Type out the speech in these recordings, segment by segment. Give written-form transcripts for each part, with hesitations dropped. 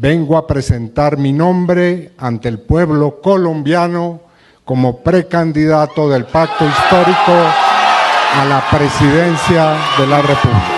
vengo a presentar mi nombre ante el pueblo colombiano como precandidato del Pacto Histórico a la presidencia de la República.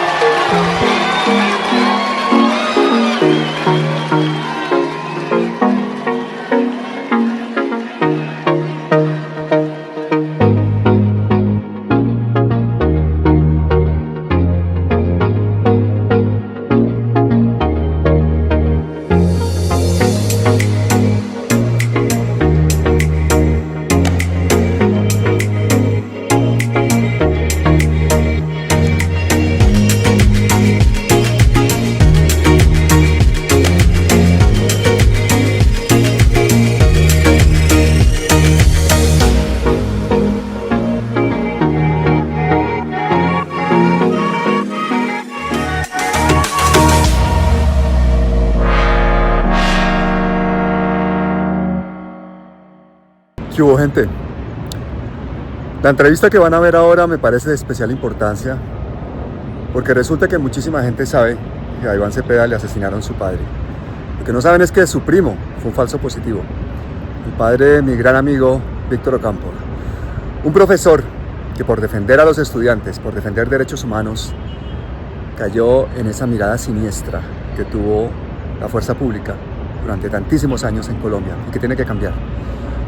¿Qué hubo, gente? La entrevista que van a ver ahora me parece de especial importancia porque resulta que muchísima gente sabe que a Iván Cepeda le asesinaron a su padre. Lo que no saben es que su primo fue un falso positivo, el padre de mi gran amigo Víctor Ocampo, un profesor que por defender a los estudiantes, por defender derechos humanos, cayó en esa mirada siniestra que tuvo la fuerza pública durante tantísimos años en Colombia y que tiene que cambiar.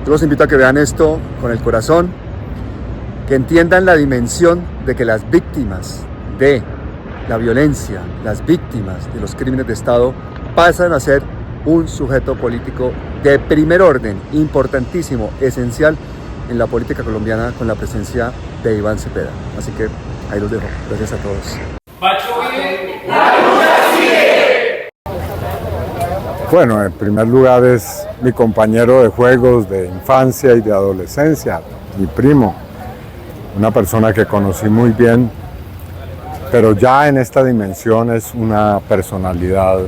Yo los invito a que vean esto con el corazón, que entiendan la dimensión de que las víctimas de la violencia, las víctimas de los crímenes de Estado pasan a ser un sujeto político de primer orden, importantísimo, esencial en la política colombiana con la presencia de Iván Cepeda. Así que ahí los dejo. Gracias a todos. Bueno, en primer lugar es mi compañero de juegos de infancia y de adolescencia, mi primo, una persona que conocí muy bien, pero ya en esta dimensión es una personalidad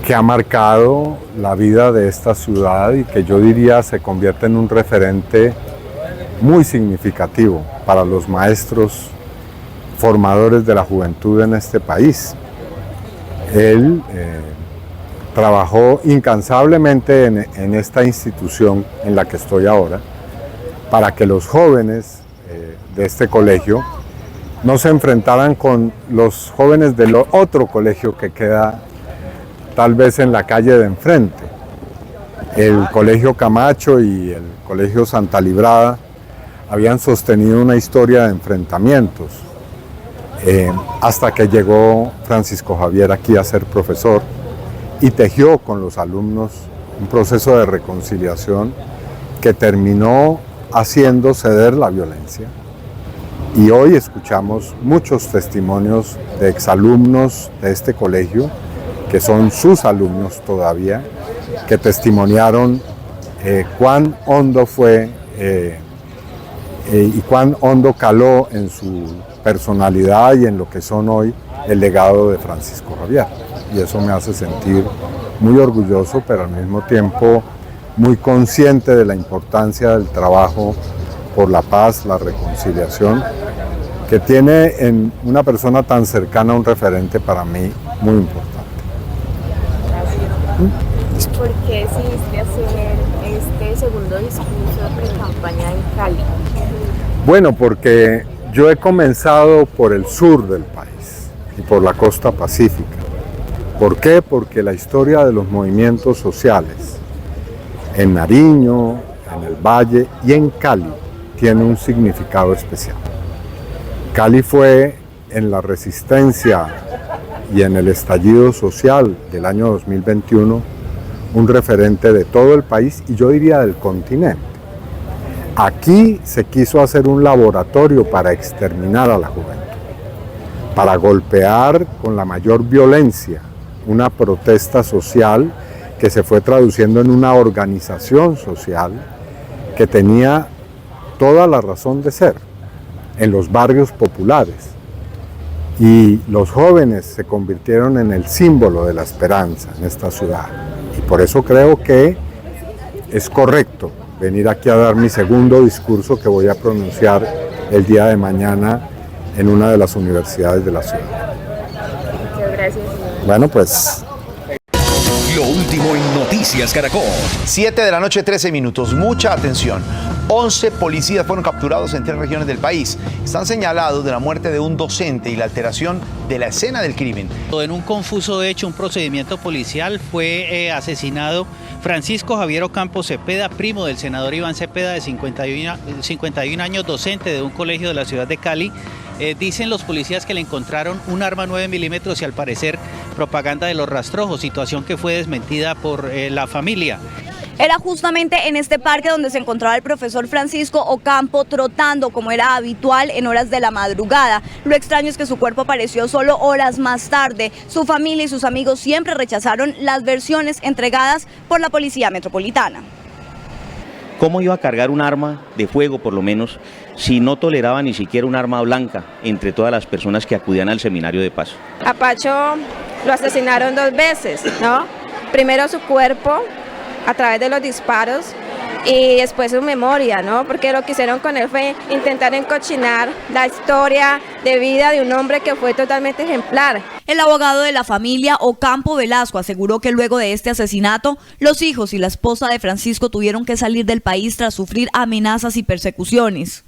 que ha marcado la vida de esta ciudad y que yo diría se convierte en un referente muy significativo para los maestros formadores de la juventud en este país. Él trabajó incansablemente en esta institución en la que estoy ahora para que los jóvenes de este colegio no se enfrentaran con los jóvenes del otro colegio que queda tal vez en la calle de enfrente. El Colegio Camacho y el Colegio Santa Librada habían sostenido una historia de enfrentamientos hasta que llegó Francisco Javier aquí a ser profesor y tejió con los alumnos un proceso de reconciliación que terminó haciendo ceder la violencia. Y hoy escuchamos muchos testimonios de exalumnos de este colegio, que son sus alumnos todavía, que testimoniaron cuán hondo fue y cuán hondo caló en su personalidad y en lo que son hoy el legado de Francisco Javier. Y eso me hace sentir muy orgulloso, pero al mismo tiempo muy consciente de la importancia del trabajo por la paz, la reconciliación, que tiene en una persona tan cercana un referente para mí muy importante. Gracias. ¿Por qué decidiste hacer este segundo discurso de pre-campaña en Cali? Bueno, porque yo he comenzado por el sur del país y por la costa pacífica. ¿Por qué? Porque la historia de los movimientos sociales en Nariño, en el Valle y en Cali tiene un significado especial. Cali fue en la resistencia y en el estallido social del año 2021 un referente de todo el país y yo diría del continente. Aquí se quiso hacer un laboratorio para exterminar a la juventud, para golpear con la mayor violencia una protesta social que se fue traduciendo en una organización social que tenía toda la razón de ser en los barrios populares. Y los jóvenes se convirtieron en el símbolo de la esperanza en esta ciudad. Y por eso creo que es correcto venir aquí a dar mi segundo discurso que voy a pronunciar el día de mañana en una de las universidades de la ciudad. Muchas gracias. Bueno, pues Lo último en Noticias Caracol. 7 de la noche, 13 minutos. Mucha atención. 11 policías fueron capturados en 3 regiones del país. Están señalados de la muerte de un docente y la alteración de la escena del crimen. En un confuso hecho, un procedimiento policial, fue asesinado Francisco Javier Ocampo Cepeda, primo del senador Iván Cepeda, de 51 años, docente de un colegio de la ciudad de Cali. Dicen los policías que le encontraron un arma 9 milímetros y al parecer propaganda de los rastrojos, situación que fue desmentida por la familia. Era justamente en este parque donde se encontraba el profesor Francisco Ocampo trotando como era habitual en horas de la madrugada. Lo extraño es que su cuerpo apareció solo horas más tarde. Su familia y sus amigos siempre rechazaron las versiones entregadas por la Policía Metropolitana. ¿Cómo iba a cargar un arma de fuego, por lo menos, si no toleraba ni siquiera un arma blanca entre todas las personas que acudían al seminario de paz? A Pacho lo asesinaron 2 veces, ¿no? Primero su cuerpo a través de los disparos y después su memoria, ¿no? Porque lo que hicieron con él fue intentar encochinar la historia de vida de un hombre que fue totalmente ejemplar. El abogado de la familia, Ocampo Velasco, aseguró que luego de este asesinato, los hijos y la esposa de Francisco tuvieron que salir del país tras sufrir amenazas y persecuciones.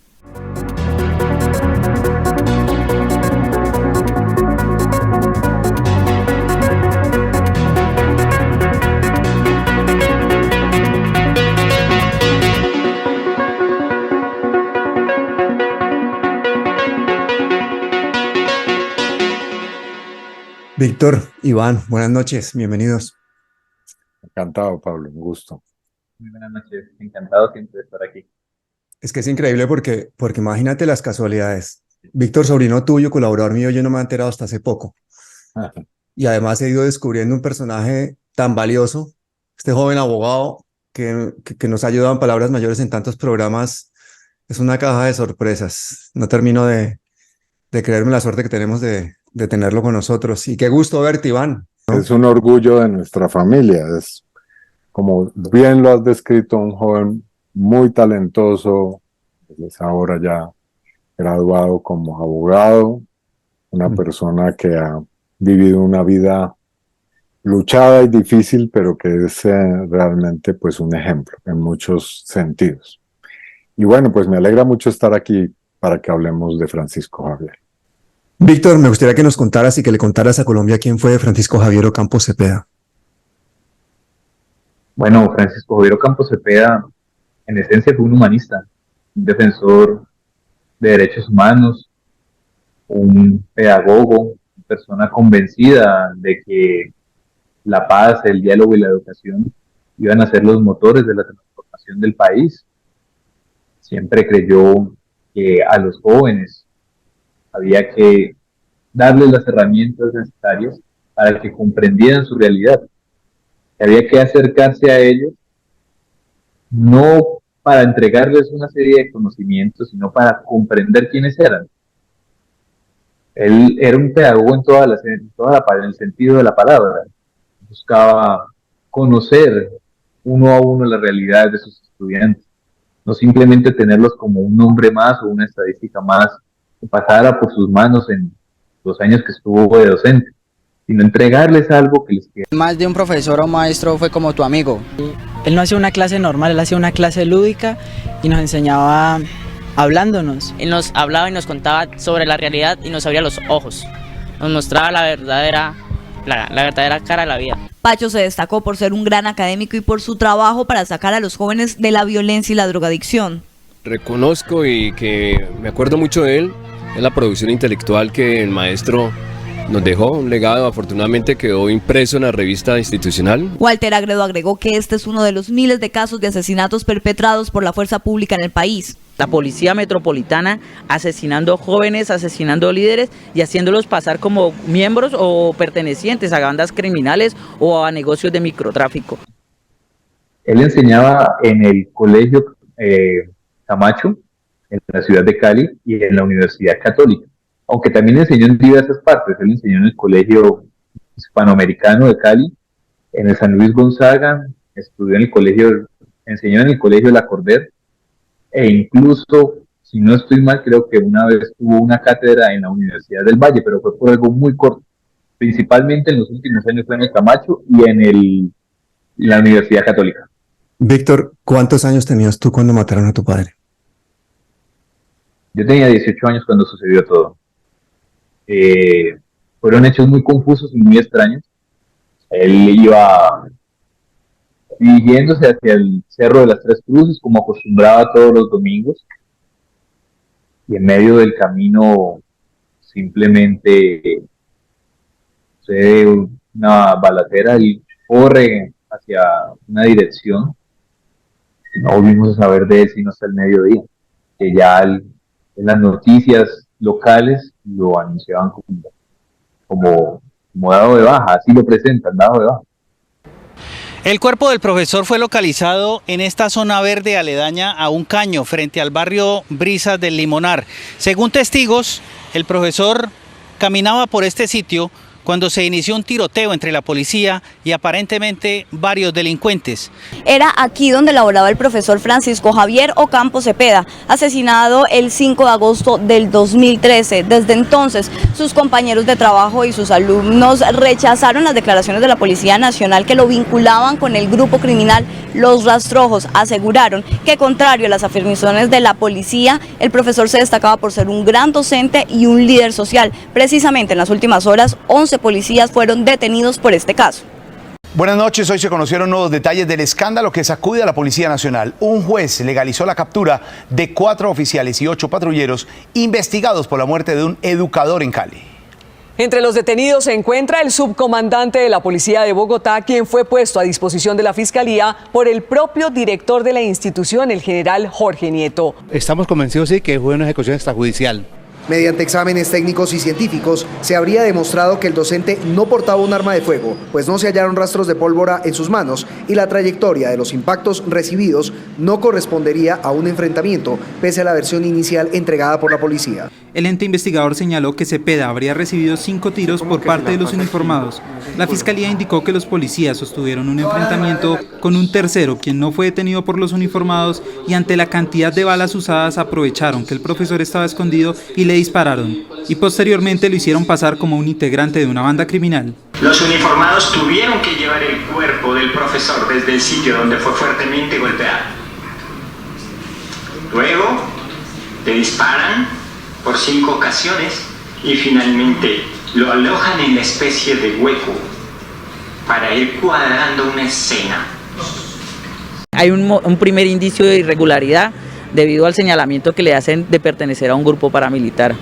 Víctor, Iván, buenas noches, bienvenidos. Encantado, Pablo, un gusto. Muy buenas noches, encantado siempre de estar aquí. Es que es increíble porque imagínate las casualidades. Víctor, sobrino tuyo, colaborador mío, yo no me he enterado hasta hace poco. Y además he ido descubriendo un personaje tan valioso, este joven abogado que nos ha ayudado en palabras mayores en tantos programas. Es una caja de sorpresas. No termino de creerme la suerte que tenemos de tenerlo con nosotros. Y qué gusto verte, Iván, ¿no? Es un orgullo de nuestra familia. Es, como bien lo has descrito, un joven muy talentoso, es ahora ya graduado como abogado, una persona que ha vivido una vida luchada y difícil, pero que es realmente pues un ejemplo en muchos sentidos. Y bueno, pues me alegra mucho estar aquí para que hablemos de Francisco Javier. Víctor, me gustaría que nos contaras y que le contaras a Colombia quién fue Francisco Javier Ocampo Cepeda. Bueno, Francisco Javier Ocampo Cepeda, en esencia, fue un humanista, un defensor de derechos humanos, un pedagogo, una persona convencida de que la paz, el diálogo y la educación iban a ser los motores de la transformación del país. Siempre creyó que a los jóvenes había que darles las herramientas necesarias para que comprendieran su realidad. Había que acercarse a ellos, no para entregarles una serie de conocimientos, sino para comprender quiénes eran. Él era un pedagogo en el sentido de la palabra. Buscaba conocer uno a uno la realidad de sus estudiantes, no simplemente tenerlos como un nombre más o una estadística más que pasara por sus manos en los años que estuvo de docente, sino entregarles algo que les quede. Más de un profesor o maestro fue como tu amigo. Él no hacía una clase normal, él hacía una clase lúdica y nos enseñaba hablándonos. Él nos hablaba y nos contaba sobre la realidad y nos abría los ojos. Nos mostraba la verdadera cara de la vida. Pacho se destacó por ser un gran académico y por su trabajo para sacar a los jóvenes de la violencia y la drogadicción. Reconozco y que me acuerdo mucho de él, es la producción intelectual que el maestro nos dejó, un legado, afortunadamente quedó impreso en la revista institucional. Walter Agredo agregó que este es uno de los miles de casos de asesinatos perpetrados por la fuerza pública en el país. La Policía Metropolitana asesinando jóvenes, asesinando líderes y haciéndolos pasar como miembros o pertenecientes a bandas criminales o a negocios de microtráfico. Él enseñaba en el colegio Camacho, en la ciudad de Cali y en la Universidad Católica, aunque también enseñó en diversas partes. Él enseñó en el Colegio Hispanoamericano de Cali, en el San Luis Gonzaga, enseñó en el Colegio La Corder, e incluso, si no estoy mal, creo que una vez tuvo una cátedra en la Universidad del Valle, pero fue por algo muy corto. Principalmente en los últimos años fue en el Camacho y en el la Universidad Católica. Víctor, ¿cuántos años tenías tú cuando mataron a tu padre? Yo tenía 18 años cuando sucedió todo. Fueron hechos muy confusos y muy extraños. Él iba dirigiéndose hacia el Cerro de las Tres Cruces, como acostumbraba todos los domingos, y en medio del camino simplemente sucede una balacera y corre hacia una dirección. No volvimos a saber de él sino hasta el mediodía, que ya en las noticias locales lo anunciaban como dado de baja, así lo presentan, dado de baja. El cuerpo del profesor fue localizado en esta zona verde aledaña a un caño frente al barrio Brisas del Limonar. Según testigos, el profesor caminaba por este sitio cuando se inició un tiroteo entre la policía y aparentemente varios delincuentes. Era aquí donde laboraba el profesor Francisco Javier Ocampo Cepeda, asesinado el 5 de agosto del 2013. Desde entonces, sus compañeros de trabajo y sus alumnos rechazaron las declaraciones de la Policía Nacional que lo vinculaban con el grupo criminal Los Rastrojos. Aseguraron que, contrario a las afirmaciones de la policía, el profesor se destacaba por ser un gran docente y un líder social. Precisamente en las últimas horas, 11 policías fueron detenidos por este caso. Buenas noches, hoy se conocieron nuevos detalles del escándalo que sacude a la Policía Nacional. Un juez legalizó la captura de 4 oficiales y 8 patrulleros investigados por la muerte de un educador en Cali. Entre los detenidos se encuentra el subcomandante de la Policía de Bogotá, quien fue puesto a disposición de la Fiscalía por el propio director de la institución, el general Jorge Nieto. Estamos convencidos, sí, que fue una ejecución extrajudicial. Mediante exámenes técnicos y científicos, se habría demostrado que el docente no portaba un arma de fuego, pues no se hallaron rastros de pólvora en sus manos y la trayectoria de los impactos recibidos no correspondería a un enfrentamiento, pese a la versión inicial entregada por la policía. El ente investigador señaló que Cepeda habría recibido 5 tiros por parte de los uniformados. La Fiscalía indicó que los policías sostuvieron un enfrentamiento con un tercero, quien no fue detenido por los uniformados, y ante la cantidad de balas usadas aprovecharon que el profesor estaba escondido y le dispararon, y posteriormente lo hicieron pasar como un integrante de una banda criminal. Los uniformados tuvieron que llevar el cuerpo del profesor desde el sitio donde fue fuertemente golpeado. Luego le disparan por 5 ocasiones y finalmente lo alojan en la especie de hueco para ir cuadrando una escena. Hay un primer indicio de irregularidad debido al señalamiento que le hacen de pertenecer a un grupo paramilitar.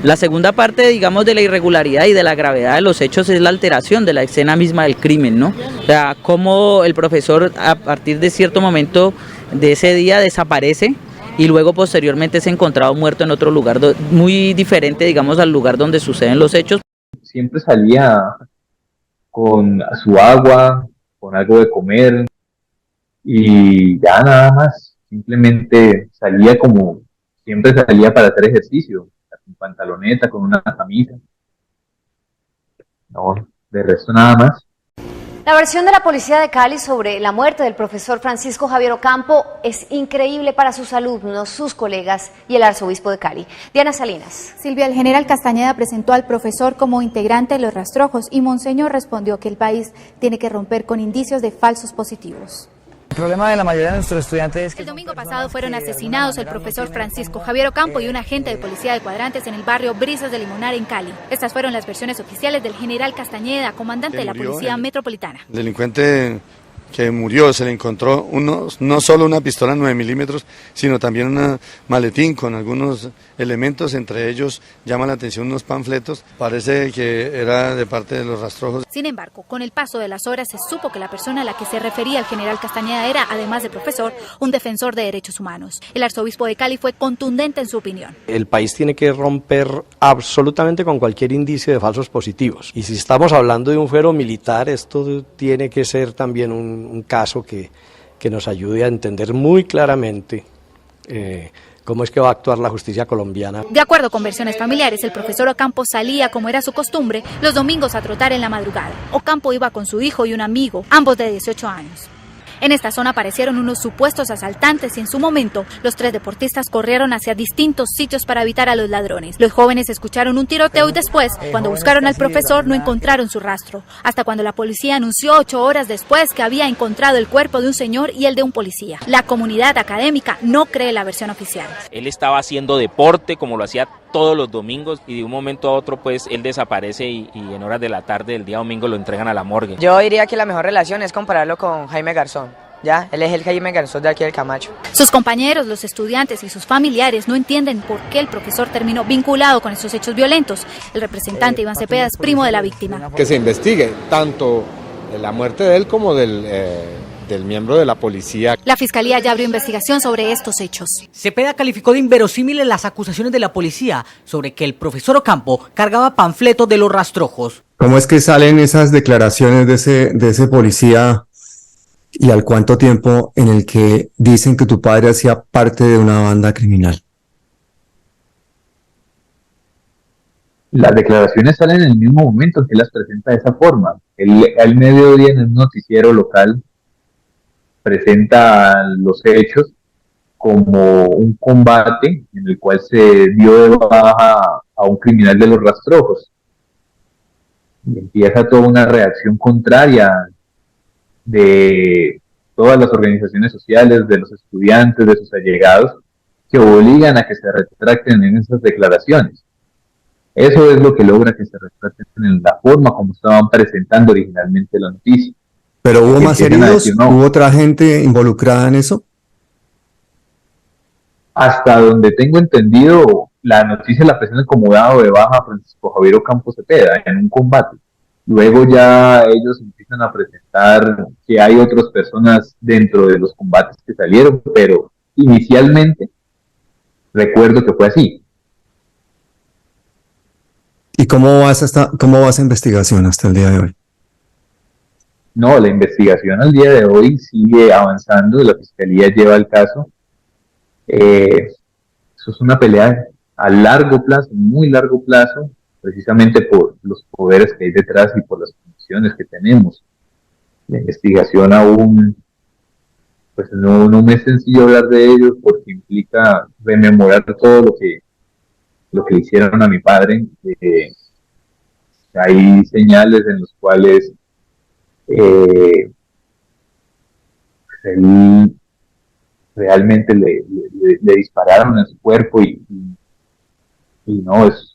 La segunda parte, digamos, de la irregularidad y de la gravedad de los hechos es la alteración de la escena misma del crimen, ¿no? O sea, cómo el profesor a partir de cierto momento de ese día desaparece y luego posteriormente es encontrado muerto en otro lugar muy diferente, digamos, al lugar donde suceden los hechos. Siempre salía con su agua, con algo de comer y ya nada más. Simplemente siempre salía para hacer ejercicio, con pantaloneta, con una camisa. No, de resto nada más. La versión de la policía de Cali sobre la muerte del profesor Francisco Javier Ocampo es increíble para sus alumnos, sus colegas y el arzobispo de Cali. Diana Salinas. Silvia, el general Castañeda presentó al profesor como integrante de los Rastrojos y Monseñor respondió que el país tiene que romper con indicios de falsos positivos. El problema de la mayoría de nuestros estudiantes es que... El domingo pasado fueron asesinados el profesor Francisco Javier Ocampo y un agente de policía de Cuadrantes en el barrio Brisas del Limonar en Cali. Estas fueron las versiones oficiales del general Castañeda, comandante de la Policía Metropolitana. El delincuente que murió se le encontró no solo una pistola 9 milímetros, sino también un maletín con algunos elementos, entre ellos llama la atención unos panfletos, parece que era de parte de los Rastrojos. Sin embargo, con el paso de las horas se supo que la persona a la que se refería el general Castañeda era, además de profesor, un defensor de derechos humanos. El arzobispo de Cali fue contundente en su opinión. El país tiene que romper absolutamente con cualquier indicio de falsos positivos. Y si estamos hablando de un fuero militar, esto tiene que ser también un caso que nos ayude a entender muy claramente cómo es que va a actuar la justicia colombiana. De acuerdo con versiones familiares, el profesor Ocampo salía, como era su costumbre, los domingos a trotar en la madrugada. Ocampo iba con su hijo y un amigo, ambos de 18 años. En esta zona aparecieron unos supuestos asaltantes y en su momento los 3 deportistas corrieron hacia distintos sitios para evitar a los ladrones. Los jóvenes escucharon un tiroteo y después, cuando buscaron al profesor, no encontraron su rastro. Hasta cuando la policía anunció 8 horas después que había encontrado el cuerpo de un señor y el de un policía. La comunidad académica no cree la versión oficial. Él estaba haciendo deporte como lo hacía todos los domingos y de un momento a otro pues él desaparece y en horas de la tarde del día domingo lo entregan a la morgue. Yo diría que la mejor relación es compararlo con Jaime Garzón. Ya, él es el Jaime Garzón de aquí del Camacho. Sus compañeros, los estudiantes y sus familiares no entienden por qué el profesor terminó vinculado con estos hechos violentos. El representante Iván Cepeda es primo de la víctima. Que se investigue tanto la muerte de él como del miembro de la policía. La fiscalía ya abrió investigación sobre estos hechos. Cepeda calificó de inverosímiles las acusaciones de la policía sobre que el profesor Ocampo cargaba panfletos de los rastrojos. ¿Cómo es que salen esas declaraciones de ese policía y al cuánto tiempo en el que dicen que tu padre hacía parte de una banda criminal? Las declaraciones salen en el mismo momento en que las presenta de esa forma. Al mediodía en un noticiero local presenta los hechos como un combate en el cual se dio de baja a un criminal de los rastrojos. Y empieza toda una reacción contraria de todas las organizaciones sociales, de los estudiantes, de sus allegados, que obligan a que se retracten en esas declaraciones. Eso es lo que logra que se retracten en la forma como estaban presentando originalmente la noticia. ¿Pero hubo más heridos? No. ¿Hubo otra gente involucrada en eso? Hasta donde tengo entendido, la noticia la presentan como dado de baja a Francisco Javier Ocampo Cepeda en un combate. Luego ya ellos empiezan a presentar que hay otras personas dentro de los combates que salieron, pero inicialmente recuerdo que fue así. ¿Y cómo va esa investigación hasta el día de hoy? No, la investigación al día de hoy sigue avanzando, la fiscalía lleva el caso. Eso es una pelea a largo plazo, muy largo plazo, precisamente por los poderes que hay detrás y por las condiciones que tenemos. La investigación aún, pues no me es sencillo hablar de ello porque implica rememorar todo lo que le hicieron a mi padre. Hay señales en los cuales él realmente le dispararon en su cuerpo y no es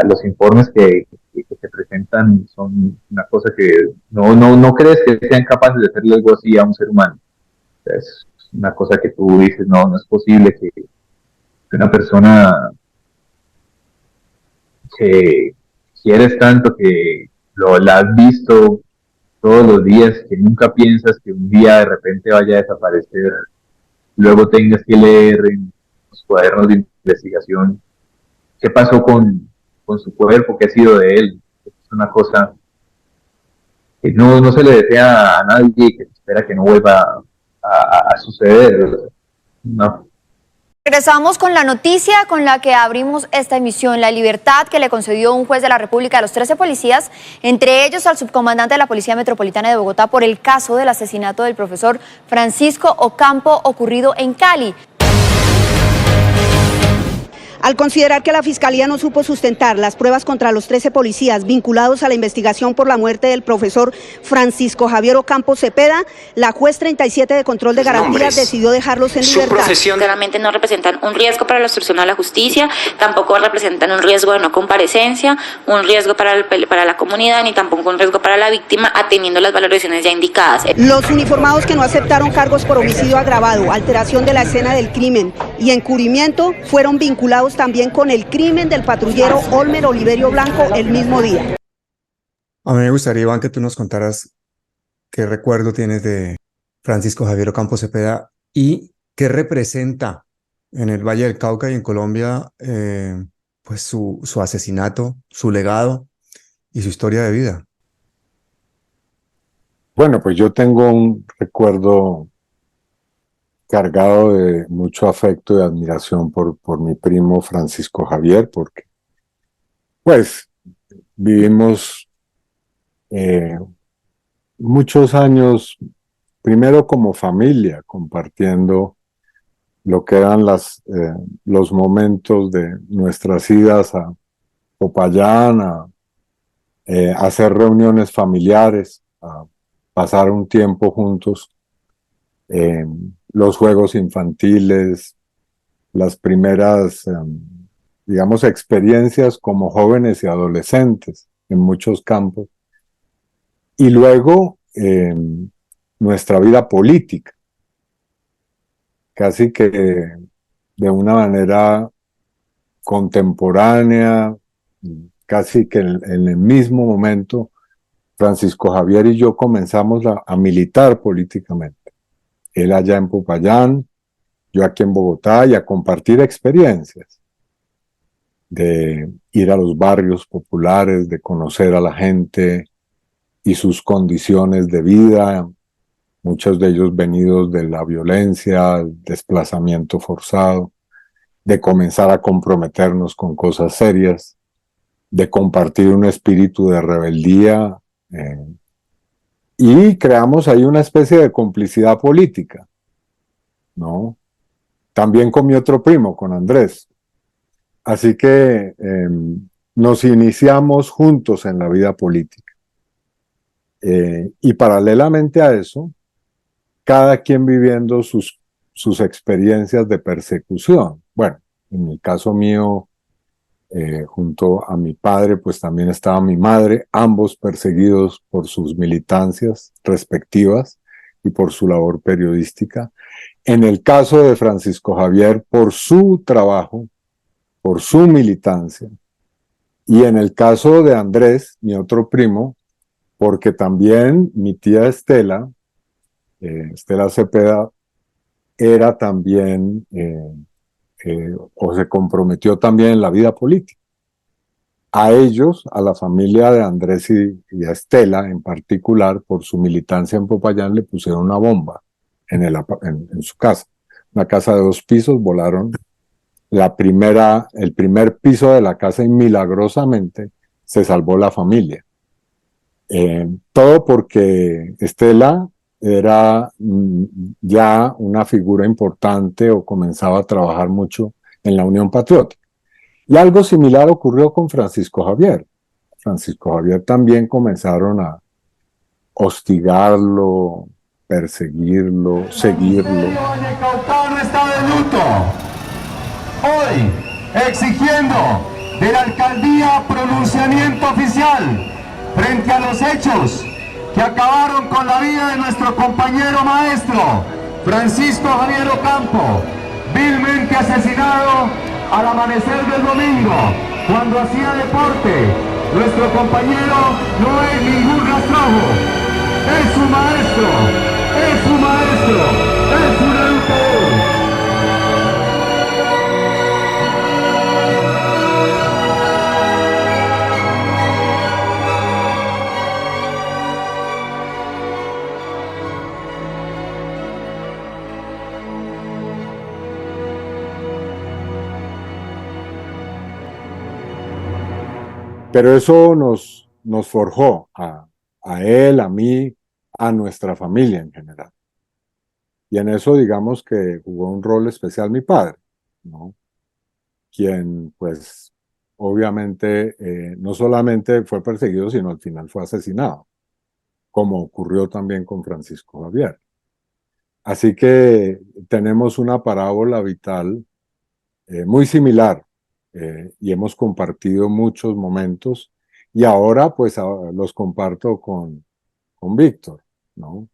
los informes que se presentan son una cosa que no crees que sean capaces de hacerle algo así a un ser humano. Es una cosa que tú dices, no es posible que una persona que quieres tanto, que la has visto todos los días, que nunca piensas que un día de repente vaya a desaparecer, luego tengas que leer en los cuadernos de investigación qué pasó con su cuerpo, qué ha sido de él. Es una cosa que no se le desea a nadie y que se espera que no vuelva a suceder. No. Regresamos con la noticia con la que abrimos esta emisión, la libertad que le concedió un juez de la República a los 13 policías, entre ellos al subcomandante de la Policía Metropolitana de Bogotá por el caso del asesinato del profesor Francisco Ocampo ocurrido en Cali. Al considerar que la Fiscalía no supo sustentar las pruebas contra los 13 policías vinculados a la investigación por la muerte del profesor Francisco Javier Ocampo Cepeda, la juez 37 de control de garantías decidió dejarlos en libertad. Claramente no representan un riesgo para la obstrucción a la justicia, tampoco representan un riesgo de no comparecencia, un riesgo para la comunidad, ni tampoco un riesgo para la víctima, atendiendo las valoraciones ya indicadas. Los uniformados que no aceptaron cargos por homicidio agravado, alteración de la escena del crimen y encubrimiento fueron vinculados también con el crimen del patrullero Olmer Oliverio Blanco el mismo día. A mí me gustaría, Iván, que tú nos contaras qué recuerdo tienes de Francisco Javier Ocampo Cepeda y qué representa en el Valle del Cauca y en Colombia pues su asesinato, su legado y su historia de vida. Bueno, pues yo tengo un recuerdo cargado de mucho afecto y admiración por mi primo Francisco Javier, porque pues vivimos muchos años, primero como familia, compartiendo lo que eran los momentos de nuestras idas a Popayán, a hacer reuniones familiares, a pasar un tiempo juntos, los juegos infantiles, las primeras, digamos, experiencias como jóvenes y adolescentes en muchos campos. Y luego nuestra vida política, casi que de una manera contemporánea, casi que en el mismo momento, Francisco Javier y yo comenzamos a militar políticamente. Él allá en Popayán, yo aquí en Bogotá, y a compartir experiencias, de ir a los barrios populares, de conocer a la gente y sus condiciones de vida, muchos de ellos venidos de la violencia, el desplazamiento forzado, de comenzar a comprometernos con cosas serias, de compartir un espíritu de rebeldía, y creamos ahí una especie de complicidad política, ¿no? También con mi otro primo, con Andrés. Así que nos iniciamos juntos en la vida política. Y paralelamente a eso, cada quien viviendo sus experiencias de persecución. Bueno, en el caso mío, junto a mi padre, pues también estaba mi madre, ambos perseguidos por sus militancias respectivas y por su labor periodística. En el caso de Francisco Javier, por su trabajo, por su militancia. Y en el caso de Andrés, mi otro primo, porque también mi tía Estela, Estela Cepeda, era también, o se comprometió también en la vida política. A ellos, a la familia de Andrés y a Estela en particular, por su militancia en Popayán, le pusieron una bomba en su casa. Una casa de 2 pisos, volaron el primer piso de la casa y milagrosamente se salvó la familia. Todo porque Estela era ya una figura importante o comenzaba a trabajar mucho en la Unión Patriótica. Y algo similar ocurrió con Francisco Javier. Francisco Javier también comenzaron a hostigarlo, perseguirlo, seguirlo. Vallecaucano está de luto. Hoy, exigiendo de la alcaldía pronunciamiento oficial frente a los hechos que acabaron con la vida de nuestro compañero maestro Francisco Javier Ocampo, vilmente asesinado al amanecer del domingo cuando hacía deporte. Nuestro compañero no es ningún rastrojo, es su maestro, es su maestro, es un educador. Pero eso nos forjó a él, a mí, a nuestra familia en general. Y en eso digamos que jugó un rol especial mi padre, ¿no? Quien pues obviamente no solamente fue perseguido, sino al final fue asesinado, como ocurrió también con Francisco Javier. Así que tenemos una parábola vital muy similar. Y hemos compartido muchos momentos y ahora pues los comparto con Víctor, ¿no?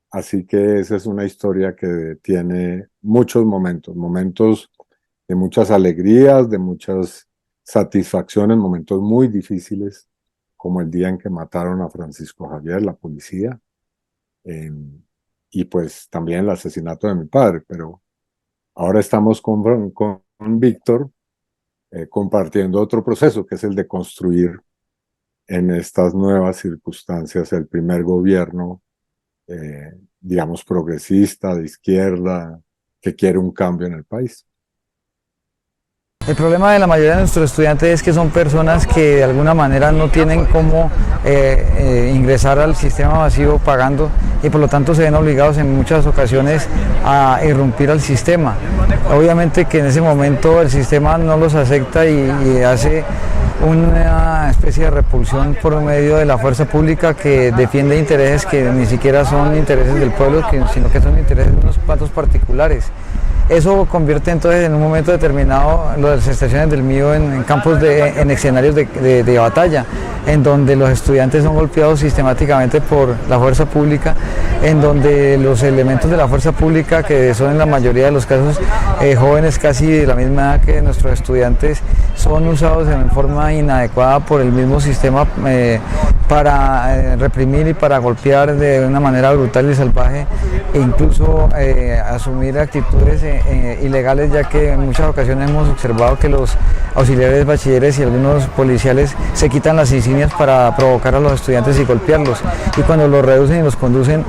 Así que esa es una historia que tiene muchos momentos de muchas alegrías, de muchas satisfacciones, momentos muy difíciles, como el día en que mataron a Francisco Javier, la policía, y pues también el asesinato de mi padre, pero ahora estamos con Víctor, compartiendo otro proceso que es el de construir en estas nuevas circunstancias el primer gobierno, digamos, progresista, de izquierda, que quiere un cambio en el país. El problema de la mayoría de nuestros estudiantes es que son personas que de alguna manera no tienen cómo ingresar al sistema masivo pagando y por lo tanto se ven obligados en muchas ocasiones a irrumpir al sistema. Obviamente que en ese momento el sistema no los acepta y hace una especie de repulsión por medio de la fuerza pública que defiende intereses que ni siquiera son intereses del pueblo, sino que son intereses de unos cuantos particulares. Eso convierte entonces en un momento determinado las estaciones del MIO en campos en escenarios de batalla, en donde los estudiantes son golpeados sistemáticamente por la fuerza pública, en donde los elementos de la fuerza pública, que son en la mayoría de los casos jóvenes casi de la misma edad que nuestros estudiantes, son usados en forma inadecuada por el mismo sistema para reprimir y para golpear de una manera brutal y salvaje e incluso asumir actitudes ilegales, ya que en muchas ocasiones hemos observado que los auxiliares bachilleres y algunos policiales se quitan las insignias para provocar a los estudiantes y golpearlos, y cuando los reducen y los conducen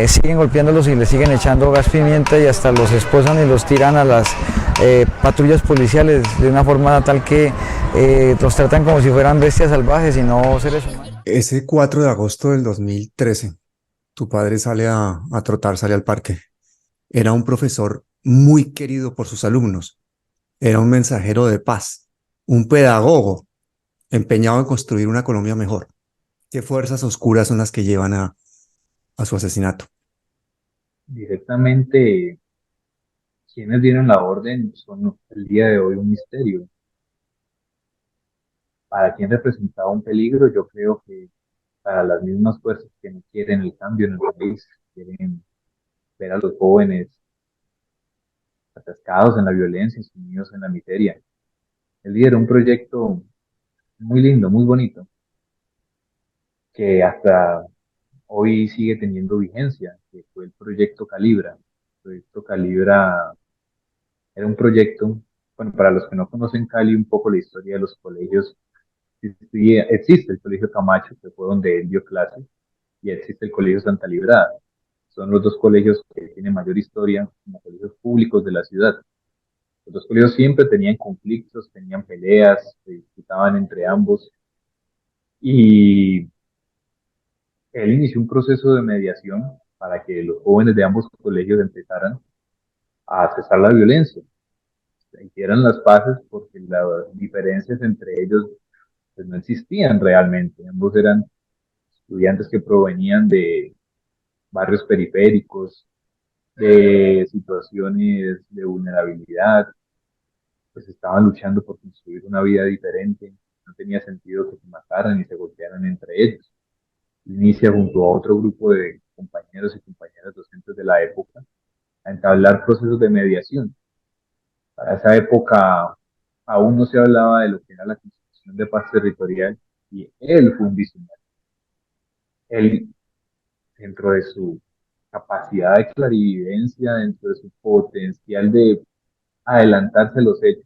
siguen golpeándolos y les siguen echando gas pimienta y hasta los esposan y los tiran a las patrullas policiales de una forma tal que los tratan como si fueran bestias salvajes y no seres humanos. Ese 4 de agosto del 2013, tu padre sale a trotar, sale al parque. Era un profesor muy querido por sus alumnos. Era un mensajero de paz, un pedagogo empeñado en construir una Colombia mejor. ¿Qué fuerzas oscuras son las que llevan a su asesinato? Directamente, quienes dieron la orden son el día de hoy un misterio. Para quien representaba un peligro, yo creo que para las mismas fuerzas que no quieren el cambio en el país, quieren ver a los jóvenes atascados en la violencia, sumidos en la miseria. Él lideró un proyecto muy lindo, muy bonito, que hasta hoy sigue teniendo vigencia, que fue el Proyecto Calibra. El Proyecto Calibra era un proyecto, bueno, para los que no conocen Cali, un poco la historia de los colegios, existe el Colegio Camacho, que fue donde él dio clases, y existe el Colegio Santa Librada. Son los dos colegios que tienen mayor historia como colegios públicos de la ciudad. Los dos colegios siempre tenían conflictos, tenían peleas, se disputaban entre ambos, y él inició un proceso de mediación para que los jóvenes de ambos colegios empezaran a cesar la violencia, hicieran las paces, porque las diferencias entre ellos pues no existían realmente. Ambos eran estudiantes que provenían de barrios periféricos, de situaciones de vulnerabilidad, pues estaban luchando por construir una vida diferente. No tenía sentido que se mataran y se golpearan entre ellos. Inicia junto a otro grupo de compañeros y compañeras docentes de la época a entablar procesos de mediación. Para esa época aún no se hablaba de lo que era la Constitución de Paz Territorial, y él fue un visionario. Él, dentro de su capacidad de clarividencia, dentro de su potencial de adelantarse a los hechos,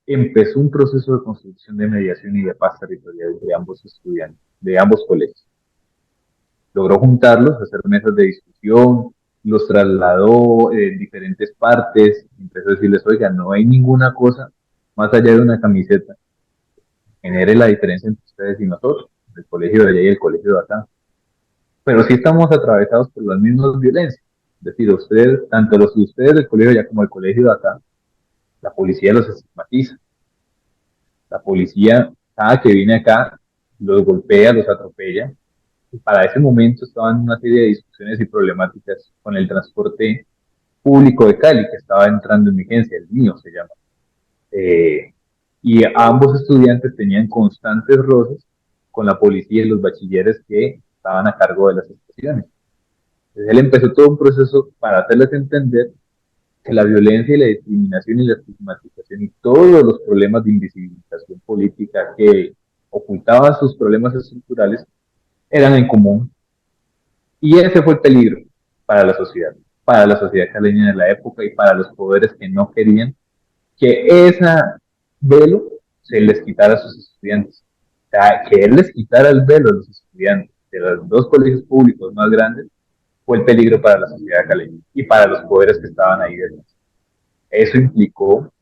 empezó un proceso de construcción de mediación y de paz territorial de ambos estudiantes, de ambos colegios. Logró juntarlos, hacer mesas de discusión, los trasladó en diferentes partes, empezó a decirles, oiga, no hay ninguna cosa más allá de una camiseta que genere la diferencia entre ustedes y nosotros, el colegio de allá y el colegio de acá. Pero sí estamos atravesados por las mismas violencias. Es decir, ustedes, tanto los de ustedes del colegio de allá como el colegio de acá, la policía los estigmatiza. La policía, cada que viene acá, los golpea, los atropella. Y para ese momento estaban una serie de discusiones y problemáticas con el transporte público de Cali, que estaba entrando en vigencia, el mío se llama. Y ambos estudiantes tenían constantes roces con la policía y los bachilleres que estaban a cargo de las estaciones. Entonces él empezó todo un proceso para hacerles entender que la violencia y la discriminación y la estigmatización y todos los problemas de invisibilización política que ocultaban sus problemas estructurales eran en común. Y ese fue el peligro para la sociedad caleña de la época y para los poderes que no querían que ese velo se les quitara a sus estudiantes. O sea, que él les quitara el velo a los estudiantes de los dos colegios públicos más grandes fue el peligro para la sociedad caleña y para los poderes que estaban ahí detrás. Eso implicó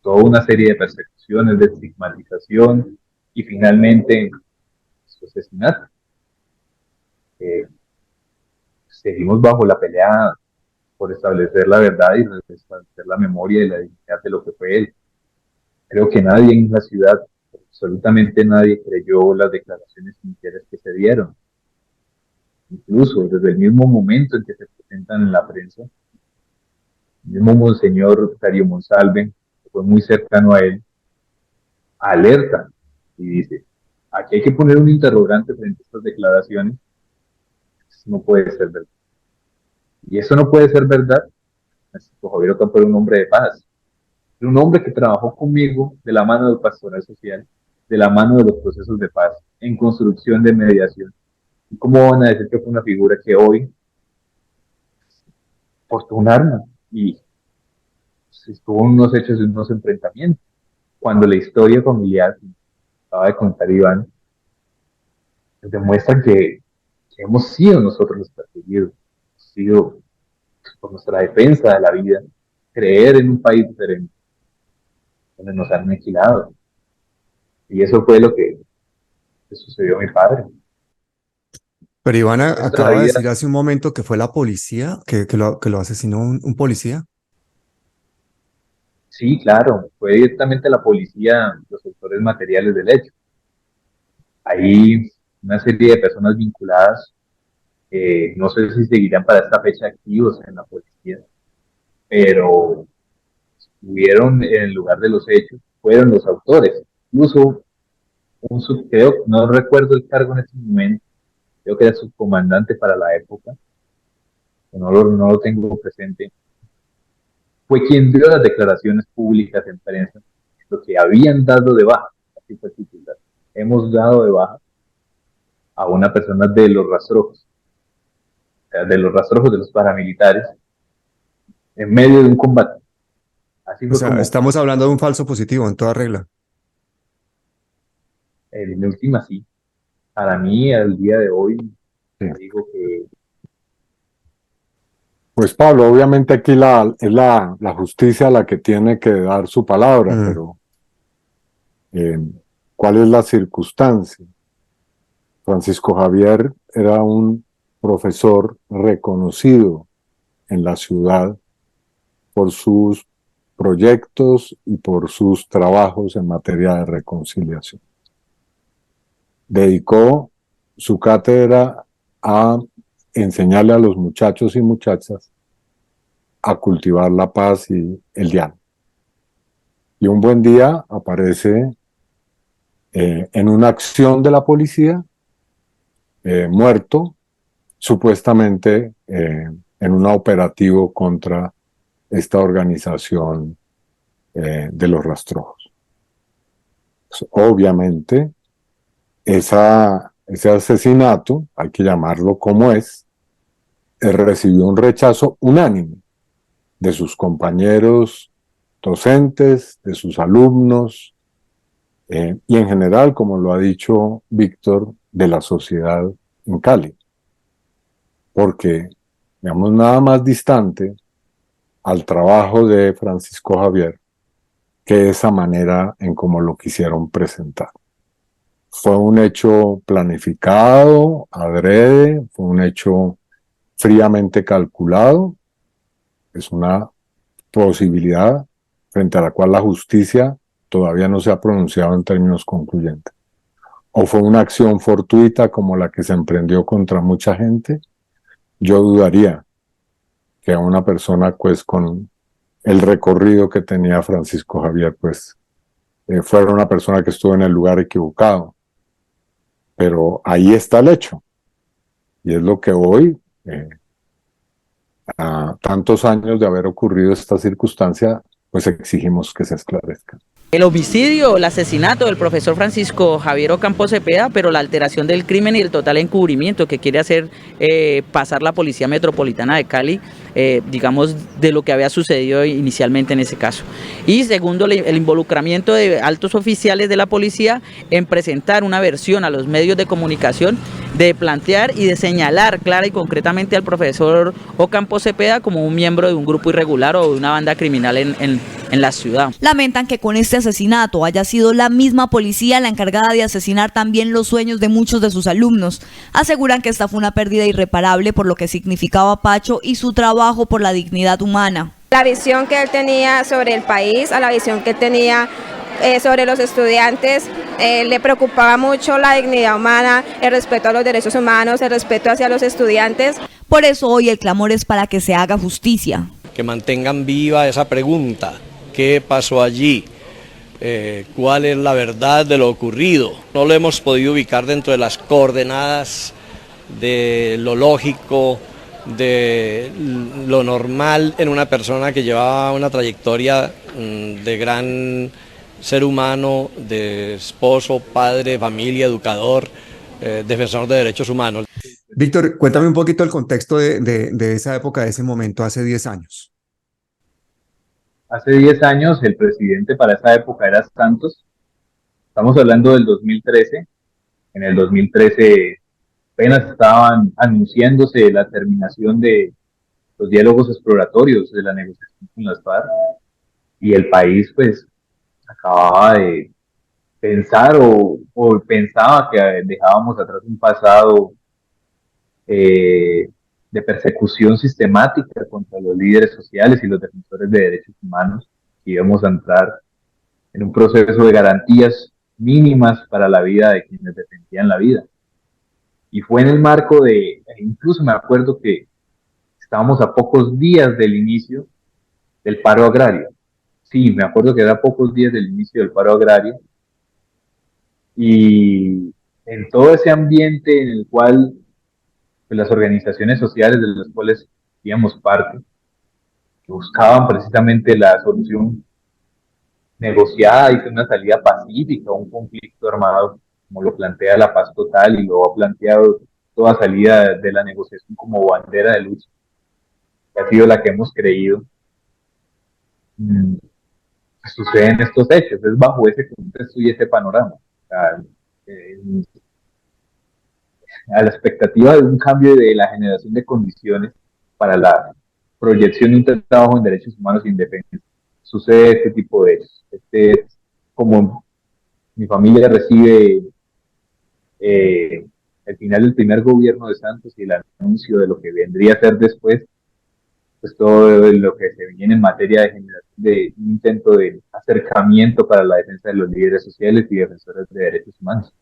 toda una serie de persecuciones, de estigmatización y finalmente su asesinato. Seguimos bajo la pelea por establecer la verdad y restablecer la memoria y la dignidad de lo que fue él. Creo que nadie en la ciudad, absolutamente nadie, creyó las declaraciones sinceras que se dieron. Incluso desde el mismo momento en que se presentan en la prensa, el mismo Monseñor Darío Monsalve, que fue muy cercano a él, alerta y dice, aquí hay que poner un interrogante frente a estas declaraciones, eso no puede ser verdad. Y eso no puede ser verdad. Francisco Javier Ocampo era un hombre de paz, era un hombre que trabajó conmigo de la mano del pastoral social, de la mano de los procesos de paz, en construcción de mediación. ¿Y cómo van a decir que fue una figura que hoy portó un arma y estuvo en unos hechos y unos enfrentamientos? Cuando la historia familiar, que acaba de contar Iván, nos demuestra que hemos sido nosotros los perseguidos, hemos sido por nuestra defensa de la vida, creer en un país diferente, donde nos han aniquilado. Y eso fue lo que sucedió a mi padre. Pero Iván acaba de decir hace un momento que fue la policía, que lo asesinó un policía. Sí, claro, fue directamente la policía los autores materiales del hecho. Hay una serie de personas vinculadas, no sé si seguirán para esta fecha activos en la policía, pero estuvieron en el lugar de los hechos, fueron los autores. Incluso creo, no recuerdo el cargo en este momento, creo que era subcomandante para la época, no lo tengo presente, fue quien dio las declaraciones públicas en prensa, lo que habían dado de baja, así fue titular. Hemos dado de baja a una persona de los rastrojos, de los paramilitares, en medio de un combate. Así fue. O sea, estamos hablando de un falso positivo en toda regla. En última, sí. Para mí, al día de hoy, digo que... Pues Pablo, obviamente aquí es la justicia la que tiene que dar su palabra, pero ¿cuál es la circunstancia? Francisco Javier era un profesor reconocido en la ciudad por sus proyectos y por sus trabajos en materia de reconciliación. Dedicó su cátedra a enseñarle a los muchachos y muchachas a cultivar la paz y el diálogo. Y un buen día aparece en una acción de la policía, muerto, supuestamente en un operativo contra esta organización de los rastrojos. Pues, obviamente, ese asesinato, hay que llamarlo como es, recibió un rechazo unánime de sus compañeros docentes, de sus alumnos, y en general, como lo ha dicho Víctor, de la sociedad en Cali. Porque, digamos, nada más distante al trabajo de Francisco Javier que esa manera en cómo lo quisieron presentar. Fue un hecho planificado, adrede, fue un hecho fríamente calculado. Es una posibilidad frente a la cual la justicia todavía no se ha pronunciado en términos concluyentes. O fue una acción fortuita como la que se emprendió contra mucha gente. Yo dudaría que a una persona pues con el recorrido que tenía Francisco Javier pues fuera una persona que estuvo en el lugar equivocado. Pero ahí está el hecho. Y es lo que hoy, a tantos años de haber ocurrido esta circunstancia, pues exigimos que se esclarezca. El homicidio, el asesinato del profesor Francisco Javier Ocampo Cepeda, pero la alteración del crimen y el total encubrimiento que quiere hacer pasar la Policía Metropolitana de Cali, digamos, de lo que había sucedido inicialmente en ese caso. Y segundo, el involucramiento de altos oficiales de la policía en presentar una versión a los medios de comunicación, de plantear y de señalar clara y concretamente al profesor Ocampo Cepeda como un miembro de un grupo irregular o de una banda criminal en en la ciudad. Lamentan que con este asesinato haya sido la misma policía la encargada de asesinar también los sueños de muchos de sus alumnos. Aseguran que esta fue una pérdida irreparable por lo que significaba Pacho y su trabajo por la dignidad humana. La visión que él tenía sobre el país, a la visión que él tenía sobre los estudiantes, le preocupaba mucho la dignidad humana, el respeto a los derechos humanos, el respeto hacia los estudiantes. Por eso hoy el clamor es para que se haga justicia. Que mantengan viva esa pregunta, ¿qué pasó allí? ¿Cuál es la verdad de lo ocurrido? No lo hemos podido ubicar dentro de las coordenadas de lo lógico, de lo normal en una persona que llevaba una trayectoria de gran ser humano, de esposo, padre, familia, educador, defensor de derechos humanos. Víctor, cuéntame un poquito el contexto de esa época, de ese momento, hace 10 años. Hace 10 años el presidente para esa época era Santos. Estamos hablando del 2013. En el 2013 apenas estaban anunciándose la terminación de los diálogos exploratorios de la negociación con las FARC, y el país pues acababa de pensar o pensaba que dejábamos atrás un pasado de persecución sistemática contra los líderes sociales y los defensores de derechos humanos, y íbamos a entrar en un proceso de garantías mínimas para la vida de quienes defendían la vida. Y fue en el marco de, incluso me acuerdo que estábamos a pocos días del inicio del paro agrario. Sí, me acuerdo que era a pocos días del inicio del paro agrario. Y en todo ese ambiente en el cual pues, las organizaciones sociales de las cuales íbamos parte, que buscaban precisamente la solución negociada y una salida pacífica a un conflicto armado, como lo plantea la Paz Total y lo ha planteado toda salida de la negociación como bandera de lucha, que ha sido la que hemos creído, suceden estos hechos. Es bajo ese contexto y ese panorama, a la expectativa de un cambio de la generación de condiciones para la proyección de un trabajo en derechos humanos independientes. Sucede este tipo de hechos. Como mi familia recibe el final del primer gobierno de Santos y el anuncio de lo que vendría a ser después, pues todo lo que se viene en materia de generación de un intento de acercamiento para la defensa de los líderes sociales y defensores de derechos humanos.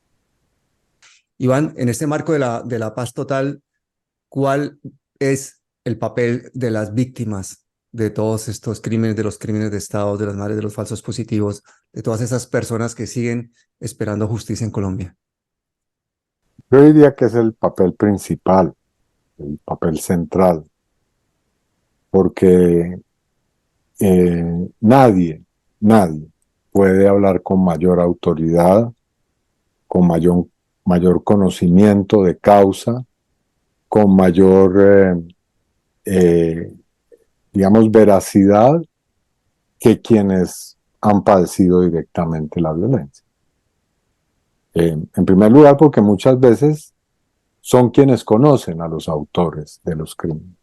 Iván, en este marco de la Paz Total, ¿cuál es el papel de las víctimas de todos estos crímenes, de los crímenes de Estado, de las madres de los falsos positivos, de todas esas personas que siguen esperando justicia en Colombia? Yo diría que es el papel principal, el papel central, porque nadie puede hablar con mayor autoridad, con mayor conocimiento de causa, con mayor, digamos, veracidad que quienes han padecido directamente la violencia. En primer lugar, porque muchas veces son quienes conocen a los autores de los crímenes.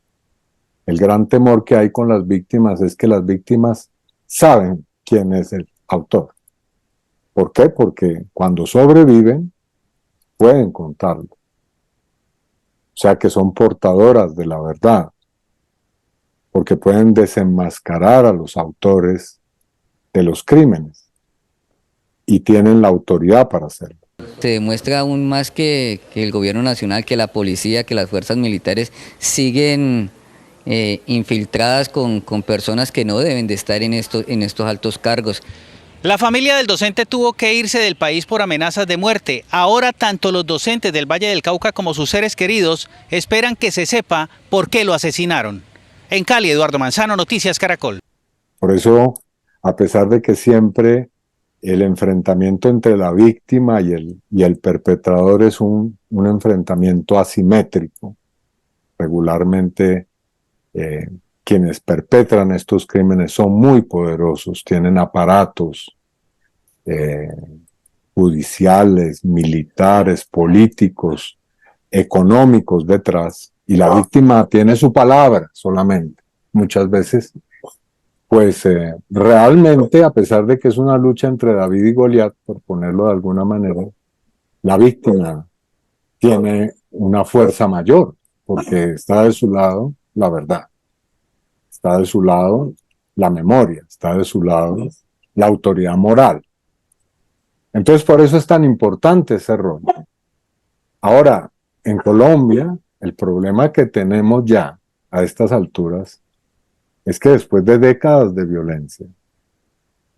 El gran temor que hay con las víctimas es que las víctimas saben quién es el autor. ¿Por qué? Porque cuando sobreviven, pueden contarlo. O sea que son portadoras de la verdad, porque pueden desenmascarar a los autores de los crímenes y tienen la autoridad para hacerlo. Se demuestra aún más que el gobierno nacional, que la policía, que las fuerzas militares siguen infiltradas con personas que no deben de estar en estos altos cargos. La familia del docente tuvo que irse del país por amenazas de muerte. Ahora tanto los docentes del Valle del Cauca como sus seres queridos esperan que se sepa por qué lo asesinaron. En Cali, Eduardo Manzano, Noticias Caracol. Por eso, a pesar de que siempre el enfrentamiento entre la víctima y el perpetrador es un enfrentamiento asimétrico, regularmente quienes perpetran estos crímenes son muy poderosos, tienen aparatos judiciales, militares, políticos, económicos detrás, y la víctima tiene su palabra solamente. Muchas veces pues realmente, a pesar de que es una lucha entre David y Goliat, por ponerlo de alguna manera, la víctima tiene una fuerza mayor, porque está de su lado la verdad, está de su lado la memoria, está de su lado la autoridad moral. Entonces, por eso es tan importante ese rol. Ahora, en Colombia, el problema que tenemos ya a estas alturas es que después de décadas de violencia